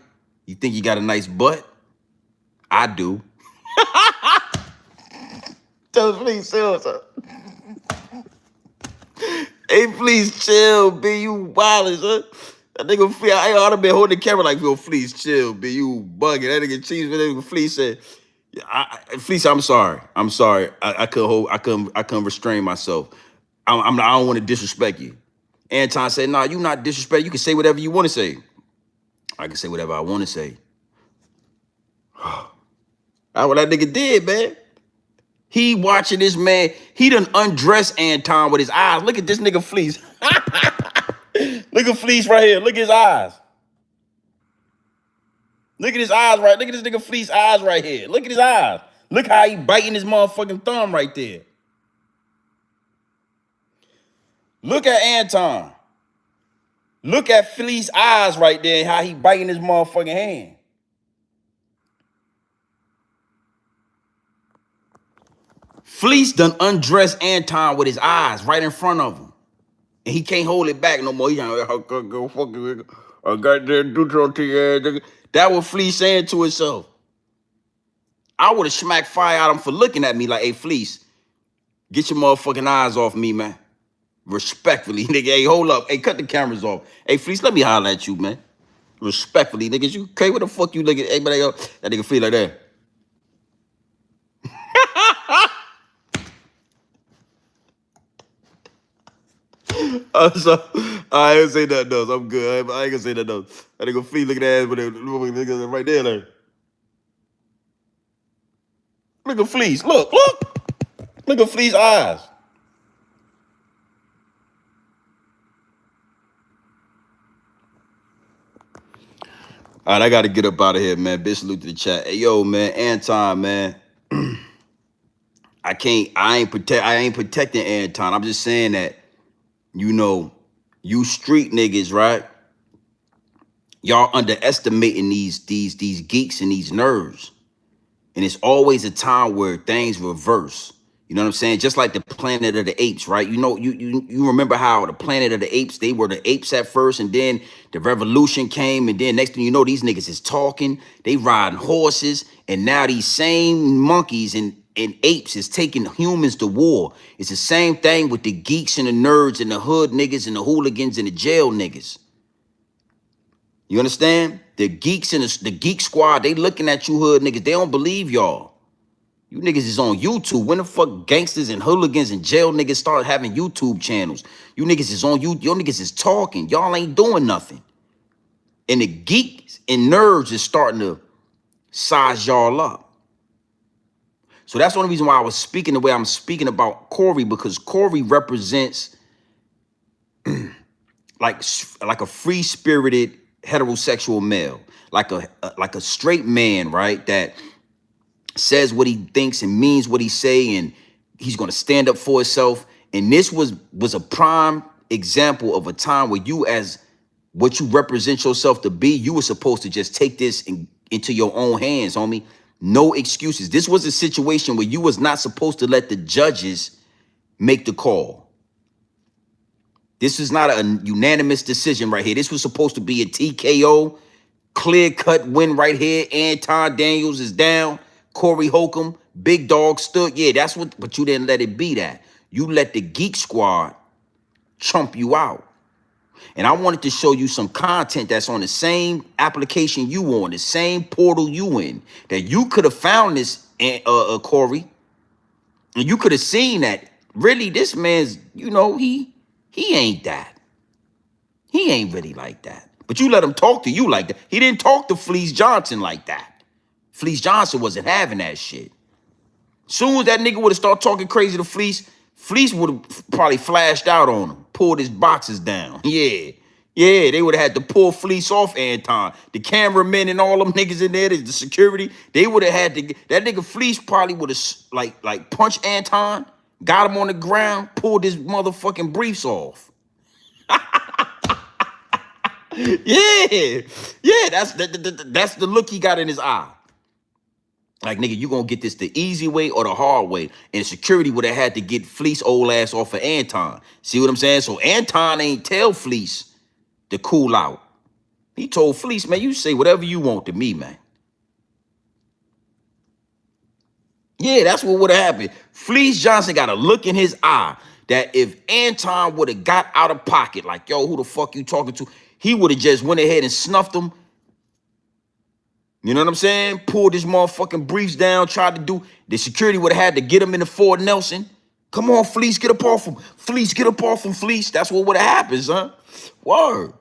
You think you got a nice butt? I do. Tell Fleece, chill, sir. Hey, Fleece, chill, B. You wildin', son. That nigga Fleece, I ought to be holding the camera like, yo, Fleece, chill, B. You bugging. That nigga Cheese, that nigga Fleece said, Fleece, I'm sorry. I couldn't restrain myself. I don't want to disrespect you. Anton said, nah, you not disrespect. You can say whatever you want to say. I can say whatever I want to say. That's what that nigga did, man. He watching this man. He done undressed Anton with his eyes. Look at this nigga Fleece. Look at Fleece right here. Look at his eyes. Look at his eyes right. Look at this nigga Fleece eyes right here. Look at his eyes. Look how he biting his motherfucking thumb right there. Look at Anton. Look at Fleece's eyes right there and how he biting his motherfucking hand. Fleece done undressed Anton with his eyes right in front of him. And he can't hold it back no more. He like, go fuck you. I got that do to you. That what Fleece saying to himself. I would have smacked fire out of him for looking at me like, hey, Fleece, get your motherfucking eyes off me, man. Respectfully, nigga. Hey, hold up. Hey, cut the cameras off. Hey, Fleece, let me holler at you, man. Respectfully, niggas. You okay? What the fuck you looking at? Hey, that nigga feel like that. So, I ain't say nothing else. I'm good. I ain't gonna say nothing else. That nigga Fleece looking at ass, but nigga right there, like. Look at Fleece. Look. Look at Fleece's eyes. All right, I got to get up out of here, man. Big salute to the chat. Hey, yo, man, Anton, man. I ain't protecting Anton. I'm just saying that, you know, you street niggas, right? Y'all underestimating these geeks and these nerds. And it's always a time where things reverse. You know what I'm saying? Just like the Planet of the Apes, right? You know, you remember how the Planet of the Apes, they were the apes at first, and then the revolution came, and then next thing you know, these niggas is talking, they riding horses, and now these same monkeys and apes is taking humans to war. It's the same thing with the geeks and the nerds and the hood niggas and the hooligans and the jail niggas. You understand? The geeks and the geek squad, they looking at you hood niggas. They don't believe y'all. You niggas is on YouTube. When the fuck gangsters and hooligans and jail niggas start having YouTube channels? You niggas is on YouTube. Your niggas is talking. Y'all ain't doing nothing. And the geeks and nerds is starting to size y'all up. So that's the only reason why I was speaking the way I'm speaking about Corey, because Corey represents like a free-spirited heterosexual male, like a straight man, right? That says what he thinks and means what he say, and he's gonna stand up for himself. And this was a prime example of a time where you, as what you represent yourself to be, you were supposed to just take this into your own hands, homie. No excuses. This was a situation where you was not supposed to let the judges make the call. This is not a unanimous decision right here. This was supposed to be a TKO, clear-cut win right here. Anton Daniels is down. Corey Holcomb, big dog stood. Yeah, that's what, but you didn't let it be that. You let the Geek Squad chump you out. And I wanted to show you some content that's on the same application you on, the same portal you in, that you could have found this, Corey, and you could have seen that really this man's, you know, he ain't that. He ain't really like that. But you let him talk to you like that. He didn't talk to Fleece Johnson like that. Fleece Johnson wasn't having that shit. Soon as that nigga would have started talking crazy to Fleece, Fleece would have probably flashed out on him, pulled his boxes down. Yeah. Yeah, they would have had to pull Fleece off Anton. The cameramen and all them niggas in there, the security, they would have had to, that nigga Fleece probably would have like punched Anton, got him on the ground, pulled his motherfucking briefs off. Yeah. Yeah, that's the look he got in his eye. Like, nigga, you gonna get this the easy way or the hard way? And security would have had to get Fleece old ass off of Anton. See what I'm saying? So Anton ain't tell Fleece to cool out. He told Fleece, man, you say whatever you want to me, man. Yeah, that's what would have happened. Fleece Johnson got a look in his eye that if Anton would have got out of pocket, like, yo, who the fuck you talking to? He would have just went ahead and snuffed him. You know what I'm saying? Pulled his motherfucking briefs down, tried to do. The security would have had to get him in the Ford Nelson. Come on, Fleece, get up off him. Fleece, get up off him, Fleece. That's what would have happened, son. Word.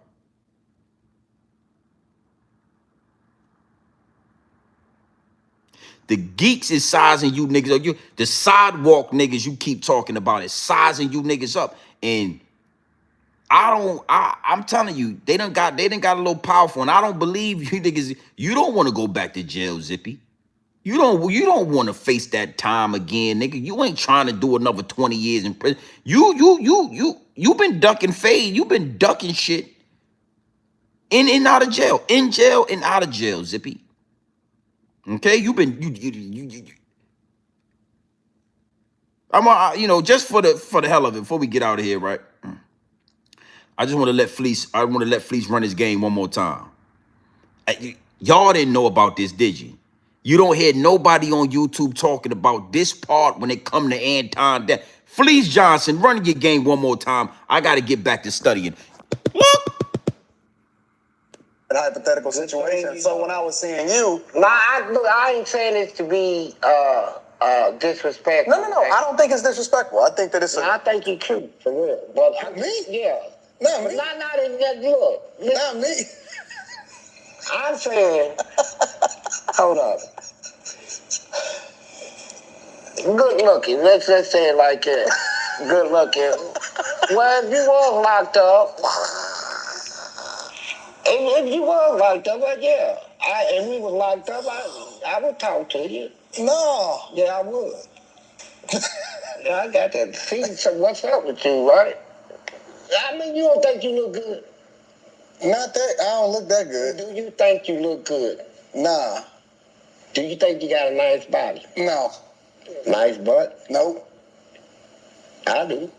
The geeks is sizing you niggas up. The sidewalk niggas you keep talking about is sizing you niggas up. And I'm telling you, they done got a little powerful, and I don't believe you niggas. You don't want to go back to jail, Zippy. You don't want to face that time again, nigga. You ain't trying to do another 20 years in prison. You been ducking fade. You been ducking shit in and out of jail, in jail and out of jail, Zippy. Okay, I'm just for the hell of it, before we get out of here, right? I just want to let Fleece. I want to let Fleece run his game one more time. Y'all didn't know about this, did you? You don't hear nobody on YouTube talking about this part when it come to Anton. Fleece Johnson, run your game one more time. I got to get back to studying. Look. An hypothetical situation. So when I was saying you, I ain't saying this to be disrespectful. no. I don't think it's disrespectful. I think that it's. I think you cute, for real. But me? Yeah. Not me. Look. Not me. I'm saying, hold up. Good looking. Let's say it like that. Good looking. Well, if you was locked up, if you was locked up, well, yeah. If we was locked up, I would talk to you. No. Yeah, I would. Yeah, I got that. See, so what's up with you, right? I mean, you don't think you look good? Not that. I don't look that good. Do you think you look good? Nah. Do you think you got a nice body? No. Nice butt? Nope. I do.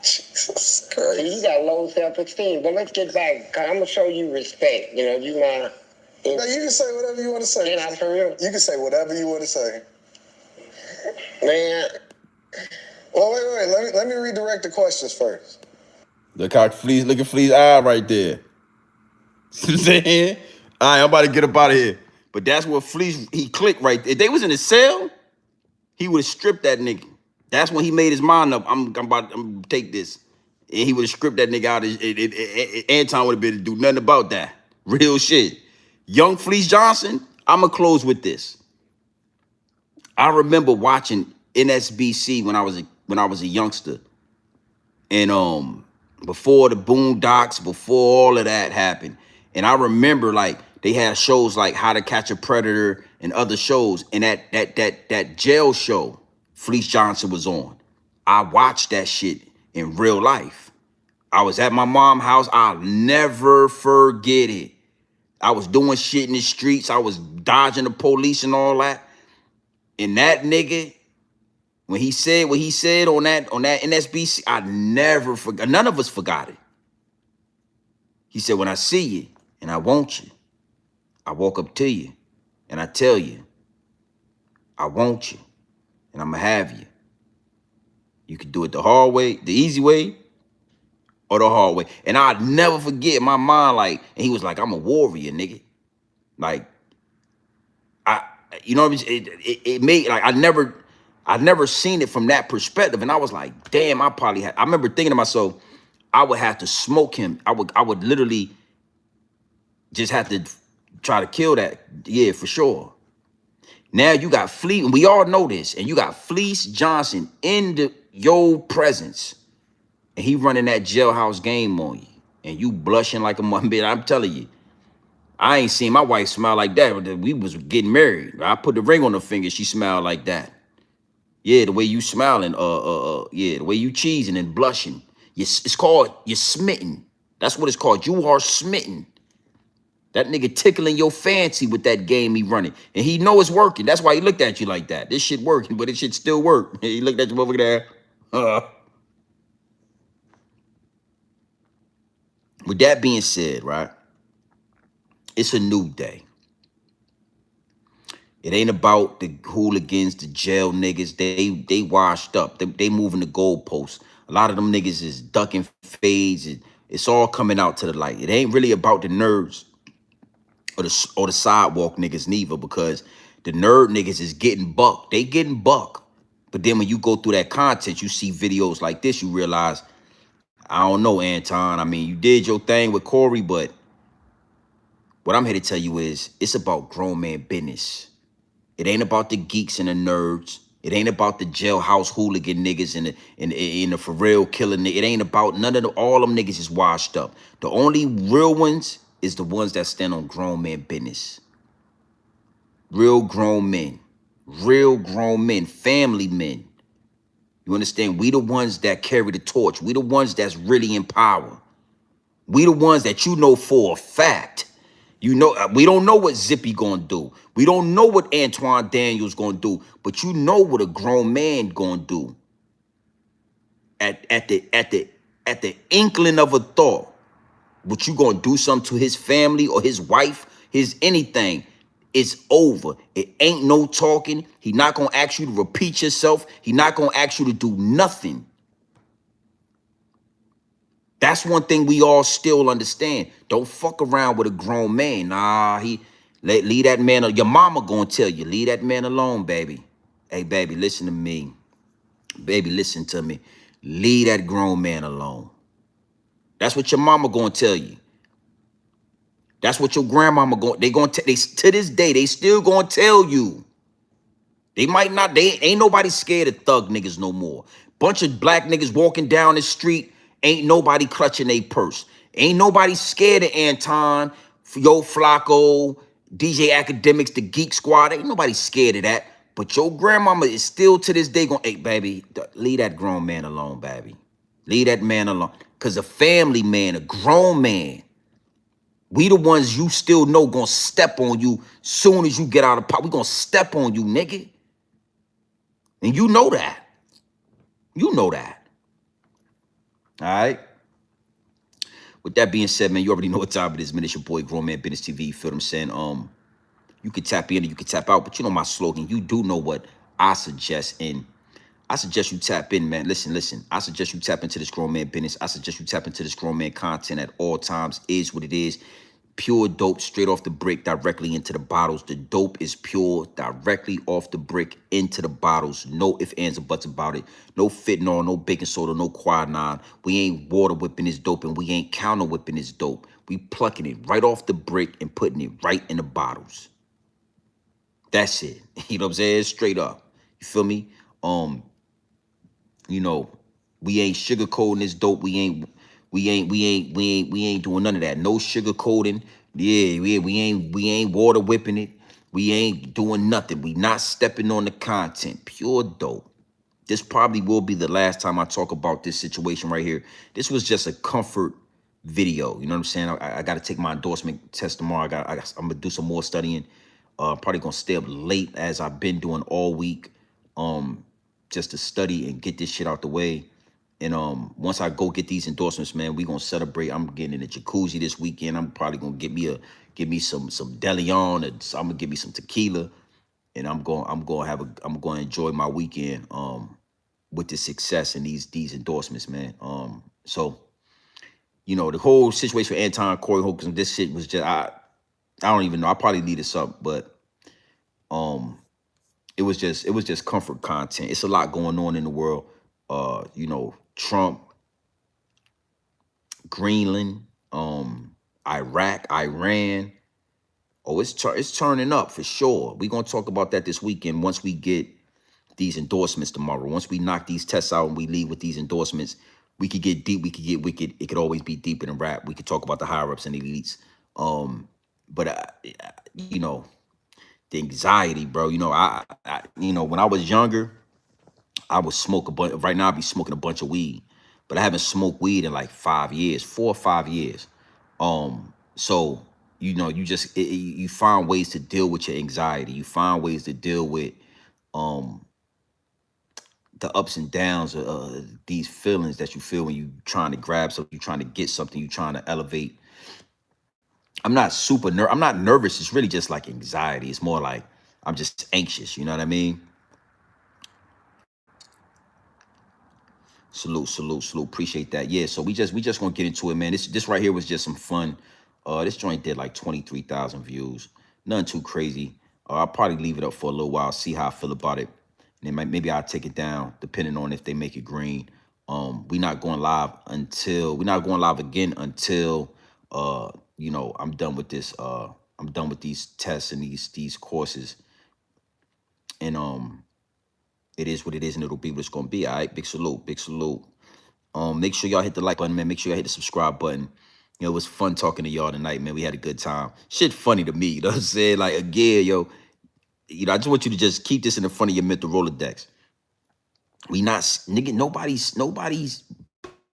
Jesus Christ. See, you got low self-esteem. But let's get back. I'm going to show you respect. You know, you mind. No, you can say whatever you want to say. And I for real? You can say whatever you want to say. Man. Well, wait. Let me redirect the questions first. Look at Fleece's eye right there. See what I'm saying? All right, I'm about to get up out of here. But that's what Fleece, he clicked right there. If they was in a cell, he would have stripped that nigga. That's when he made his mind up. I'm about to take this. And he would have stripped that nigga out. Anton would have been able to do nothing about that. Real shit. Young Fleece Johnson, I'm gonna close with this. I remember watching NSBC when I was a youngster, and before the Boondocks, before all of that happened, and I remember like they had shows like How to Catch a Predator and other shows, and that jail show Fleece Johnson was on. I watched that shit in real life. I was at my mom's house. I'll never forget it. I was doing shit in the streets. I was dodging the police and all that. And that nigga, when he said what he said on that NSBC, I never forgot. None of us forgot it. He said, when I see you and I want you, I walk up to you and I tell you, I want you and I'm gonna have you. You can do it the hard way, the easy way, or the hard way. And I'll never forget my mind, like, and he was like, I'm a warrior, nigga. Like, I, you know what I mean? It made, like, I never seen it from that perspective. And I was like, damn, I remember thinking to myself, I would have to smoke him. I would literally just have to try to kill that. Yeah, for sure. Now you got Fleece, and we all know this, and you got Fleece Johnson in your presence, and he running that jailhouse game on you, and you blushing like a mother. I'm telling you, I ain't seen my wife smile like that. We was getting married. I put the ring on her finger, she smiled like that. Yeah, the way you smiling, yeah, the way you cheesing and blushing. It's called, you're smitten. That's what it's called. You are smitten. That nigga tickling your fancy with that game he running. And he know it's working. That's why he looked at you like that. This shit working, but this shit still work. He looked at you over there. With that being said, right? It's a new day. It ain't about the hooligans, the jail niggas. They washed up. They moving the goalposts. A lot of them niggas is ducking fades. It's all coming out to the light. It ain't really about the nerds or the sidewalk niggas neither, because the nerd niggas is getting buck. They getting buck. But then when you go through that content, you see videos like this, you realize, I don't know, Anton. I mean, you did your thing with Corey, but what I'm here to tell you is it's about grown man business. It ain't about the geeks and the nerds. It ain't about the jailhouse hooligan niggas and the for real killing. It ain't about none of all them niggas is washed up. The only real ones is the ones that stand on grown man business. Real grown men. Real grown men. Family men. You understand? We the ones that carry the torch. We the ones that's really in power. We the ones that you know for a fact. You know, we don't know what Zippy gonna do. We don't know what Antoine Daniels gonna do, but you know what a grown man gonna do. At the inkling of a thought, what you gonna do something to his family or his wife, his anything, it's over. It ain't no talking. He not gonna ask you to repeat yourself. He not gonna ask you to do nothing. That's one thing we all still understand. Don't fuck around with a grown man. Nah, leave that man. Your mama gonna tell you, leave that man alone, baby. Hey, baby, listen to me. Baby, listen to me. Leave that grown man alone. That's what your mama gonna tell you. That's what your grandmama to this day, they still gonna tell you. They might not, they ain't nobody scared of thug niggas no more. Bunch of black niggas walking down the street, ain't nobody clutching a purse. Ain't nobody scared of Anton, Yo Flacco, DJ Academics, the Geek Squad. Ain't nobody scared of that. But your grandmama is still to this day going, hey, baby, leave that grown man alone, baby. Leave that man alone. Because a family man, a grown man, we the ones you still know gonna step on you soon as you get out of power. We gonna step on you, nigga. And you know that. You know that. All right? With that being said, man, you already know what time it is, man. It's your boy, Grown Man Business TV. You feel what I'm saying? You can tap in and you can tap out, but you know my slogan. You do know what I suggest, and I suggest you tap in, man. Listen. I suggest you tap into this grown man business. I suggest you tap into this grown man content at all times. Is what it is. Pure dope, straight off the brick, directly into the bottles. The dope is pure, directly off the brick, into the bottles. No ifs, ands, or buts about it. No fentanyl, no baking soda, no quinine. We ain't water whipping this dope, and we ain't counter whipping this dope. We plucking it right off the brick and putting it right in the bottles. That's it. You know what I'm saying? Straight up. You feel me? Um, you know, we ain't sugarcoating this dope. We ain't doing none of that. No sugarcoating. We ain't water whipping it. We ain't doing nothing. We not stepping on the content. Pure dope. This probably will be the last time I talk about this situation right here. This was just a comfort video. You know what I'm saying? I got to take my endorsement test tomorrow. I'm gonna do some more studying. Probably gonna stay up late as I've been doing all week, just to study and get this shit out the way. And once I go get these endorsements, man, we gonna celebrate. I'm getting in the jacuzzi this weekend. I'm probably gonna get me some Deleon, and I'm gonna get me some tequila, and I'm going to enjoy my weekend. With the success and these endorsements, man. So the whole situation with Anton, Corey Holcomb, this shit was just I don't even know. I probably needed something, but um, it was just comfort content. It's a lot going on in the world. Trump, Greenland, Iraq, Iran. Oh, it's turning up for sure. We're gonna talk about that this weekend once we get these endorsements tomorrow. Once we knock these tests out and we leave with these endorsements, we could get deep, we could get wicked. It could always be deeper than rap. We could talk about the higher ups and elites. But the anxiety, bro. When I was younger, I would smoke a bunch. Right now, I be smoking a bunch of weed, but I haven't smoked weed in like 5 years, 4 or 5 years. So you find ways to deal with your anxiety. You find ways to deal with um the ups and downs of these feelings that you feel when you trying to grab something, you trying to get something, you trying to elevate. I'm not nervous. It's really just like anxiety. It's more like I'm just anxious. You know what I mean? Salute, salute, salute. Appreciate that. Yeah. So we just gonna get into it, man. This right here was just some fun. This joint did like 23,000 views. Nothing too crazy. I'll probably leave it up for a little while, see how I feel about it. And then maybe I'll take it down, depending on if they make it green. We're not going live again until I'm done with this. I'm done with these tests and these courses. And it is what it is, and it'll be what it's gonna be. All right. Big salute, big salute. Make sure y'all hit the like button, man. Make sure y'all hit the subscribe button. It was fun talking to y'all tonight, man. We had a good time. Shit funny to me, you know what I'm saying? Like, again, yo, I just want you to just keep this in the front of your mental Rolodex. We not, nigga, nobody's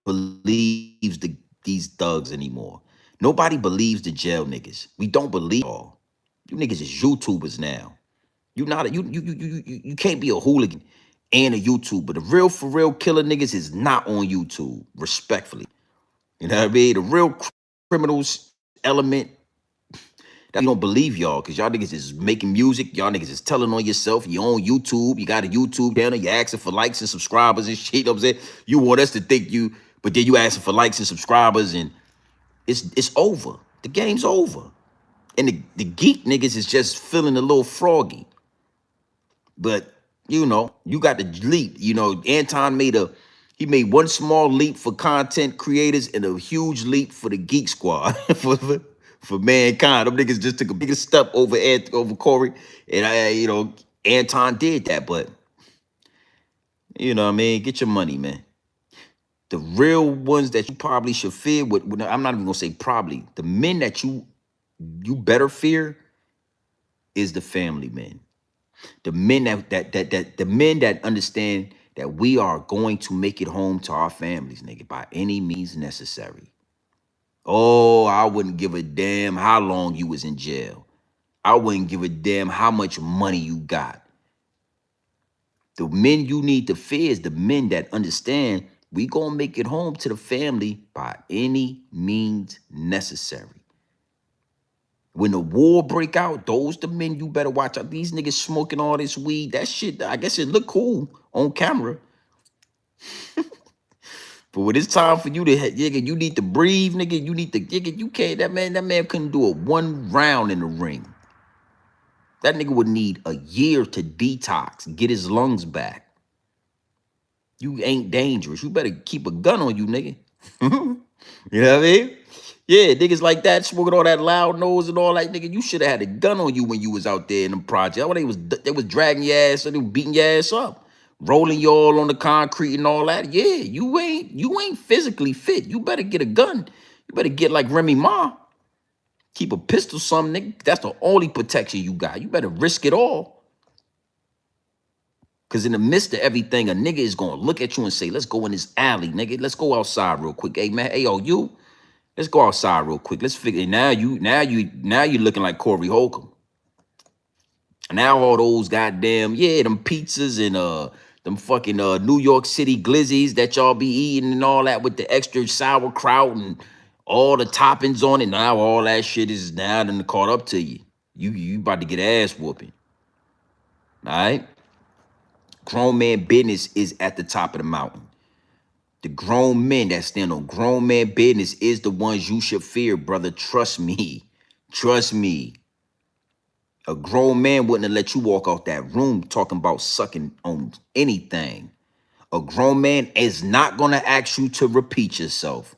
believes these thugs anymore. Nobody believes the jail niggas. We don't believe all. You niggas is YouTubers now. You not a, you can't be a hooligan and a YouTuber. The real for real killer niggas is not on YouTube, respectfully. You know what I mean? The real criminals element that you don't believe y'all, because y'all niggas is making music. Y'all niggas is telling on yourself. You on YouTube. You got a YouTube channel. You asking for likes and subscribers and shit. You know what I'm saying? You want us to think you, but then you asking for likes and subscribers, and it's over. The game's over. And the geek niggas is just feeling a little froggy. But you got the leap. Anton made one small leap for content creators and a huge leap for the geek squad for mankind. Them niggas just took a bigger step over Corey, and Anton did that. But what I mean, get your money, man. The real ones that you probably should fear. I'm not even gonna say probably. The men that you better fear is the family men. The men the men that understand that we are going to make it home to our families, nigga, by any means necessary. Oh, I wouldn't give a damn how long you was in jail. I wouldn't give a damn how much money you got. The men you need to fear is the men that understand we gonna make it home to the family by any means necessary. When the war break out, those the men you better watch out. These niggas smoking all this weed. That shit, I guess it look cool on camera. But when it's time for you to, nigga, you need to breathe, nigga. You need to, nigga, you can't. That man couldn't do a one round in the ring. That nigga would need a year to detox, get his lungs back. You ain't dangerous. You better keep a gun on you, nigga. You know what I mean? Yeah, niggas like that, smoking all that loud nose and all that, nigga. You should have had a gun on you when you was out there in them projects. That's why they was dragging your ass, and they was beating your ass up, rolling you all on the concrete and all that. Yeah, you ain't physically fit. You better get a gun. You better get like Remy Ma. Keep a pistol, something, nigga. That's the only protection you got. You better risk it all. Cause in the midst of everything, a nigga is gonna look at you and say, let's go in this alley, nigga. Let's go outside real quick. Hey man, hey yo, you. Let's go outside real quick. Let's figure. Now you looking like Corey Holcomb. Now all those goddamn them pizzas and them fucking New York City glizzies that y'all be eating and all that with the extra sauerkraut and all the toppings on it. Now all that shit is now done caught up to you. You about to get ass whooping. All right. Grown man business is at the top of the mountain. The grown men that stand on grown man business is the ones you should fear, brother. Trust me. Trust me. A grown man wouldn't have let you walk out that room talking about sucking on anything. A grown man is not going to ask you to repeat yourself.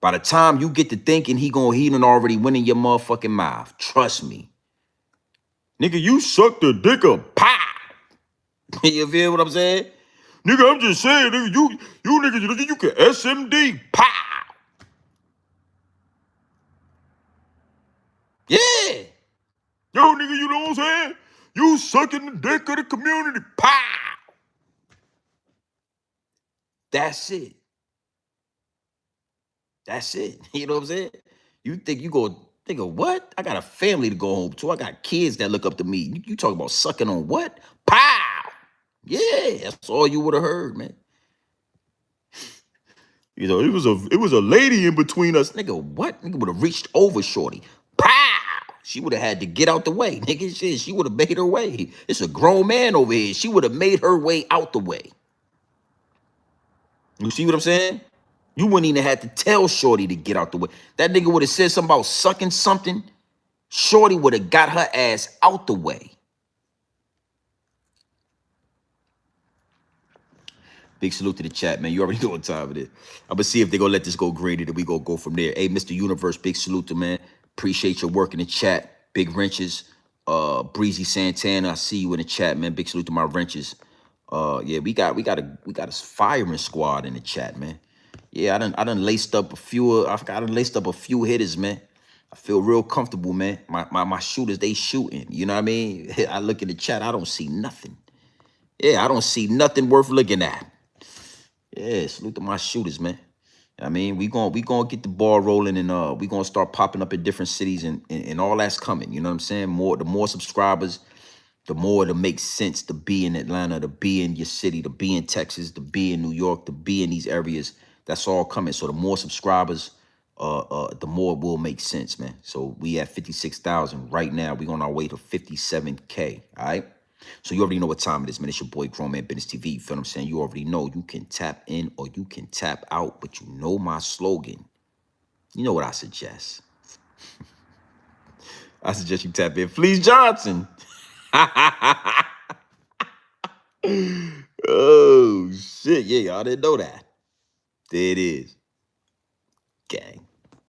By the time you get to thinking he done already went in your motherfucking mouth. Trust me. Nigga, you sucked the dick up. Pow! You feel what I'm saying? Nigga, I'm just saying, nigga, you nigga, you can SMD. Pow! Yeah. Yo, nigga, you know what I'm saying? You sucking the dick of the community. Pow! That's it. That's it. You know what I'm saying? You think you go think of what? I got a family to go home to. I got kids that look up to me. You talk about sucking on what? Pow! Yeah, that's all you would have heard, man. You know, it was a lady in between us. Nigga, what? Nigga would have reached over shorty. Pow! She would have had to get out the way. Nigga, shit, she would have made her way. It's a grown man over here. She would have made her way out the way. You see what I'm saying? You wouldn't even have to tell shorty to get out the way. That nigga would have said something about sucking something. Shorty would have got her ass out the way. Big salute to the chat, man. You already know what time it is. I'm going to see if they're going to let this go graded and we going to go from there. Hey, Mr. Universe, big salute to, man. Appreciate your work in the chat. Big wrenches. Breezy Santana, I see you in the chat, man. Big salute to my wrenches. Yeah, we got a firing squad in the chat, man. Yeah, I done laced up a few. I done laced up a few hitters, man. I feel real comfortable, man. My shooters, they shooting. You know what I mean? I look in the chat, I don't see nothing. Yeah, I don't see nothing worth looking at. Yeah, salute to my shooters, man. I mean, we gonna get the ball rolling and we gonna start popping up in different cities and all that's coming. You know what I'm saying? The more subscribers, the more it'll make sense to be in Atlanta, to be in your city, to be in Texas, to be in New York, to be in these areas. That's all coming. So the more subscribers, the more it will make sense, man. So we at 56,000 right now. We on our way to 57K. All right. So you already know what time it is, man. It's your boy Grown Man Business TV. You feel what I'm saying? You already know you can tap in or you can tap out, but you know my slogan. You know what I suggest? I suggest you tap in. Fleece Johnson. Oh, shit. Yeah, y'all didn't know that. There it is. Gang.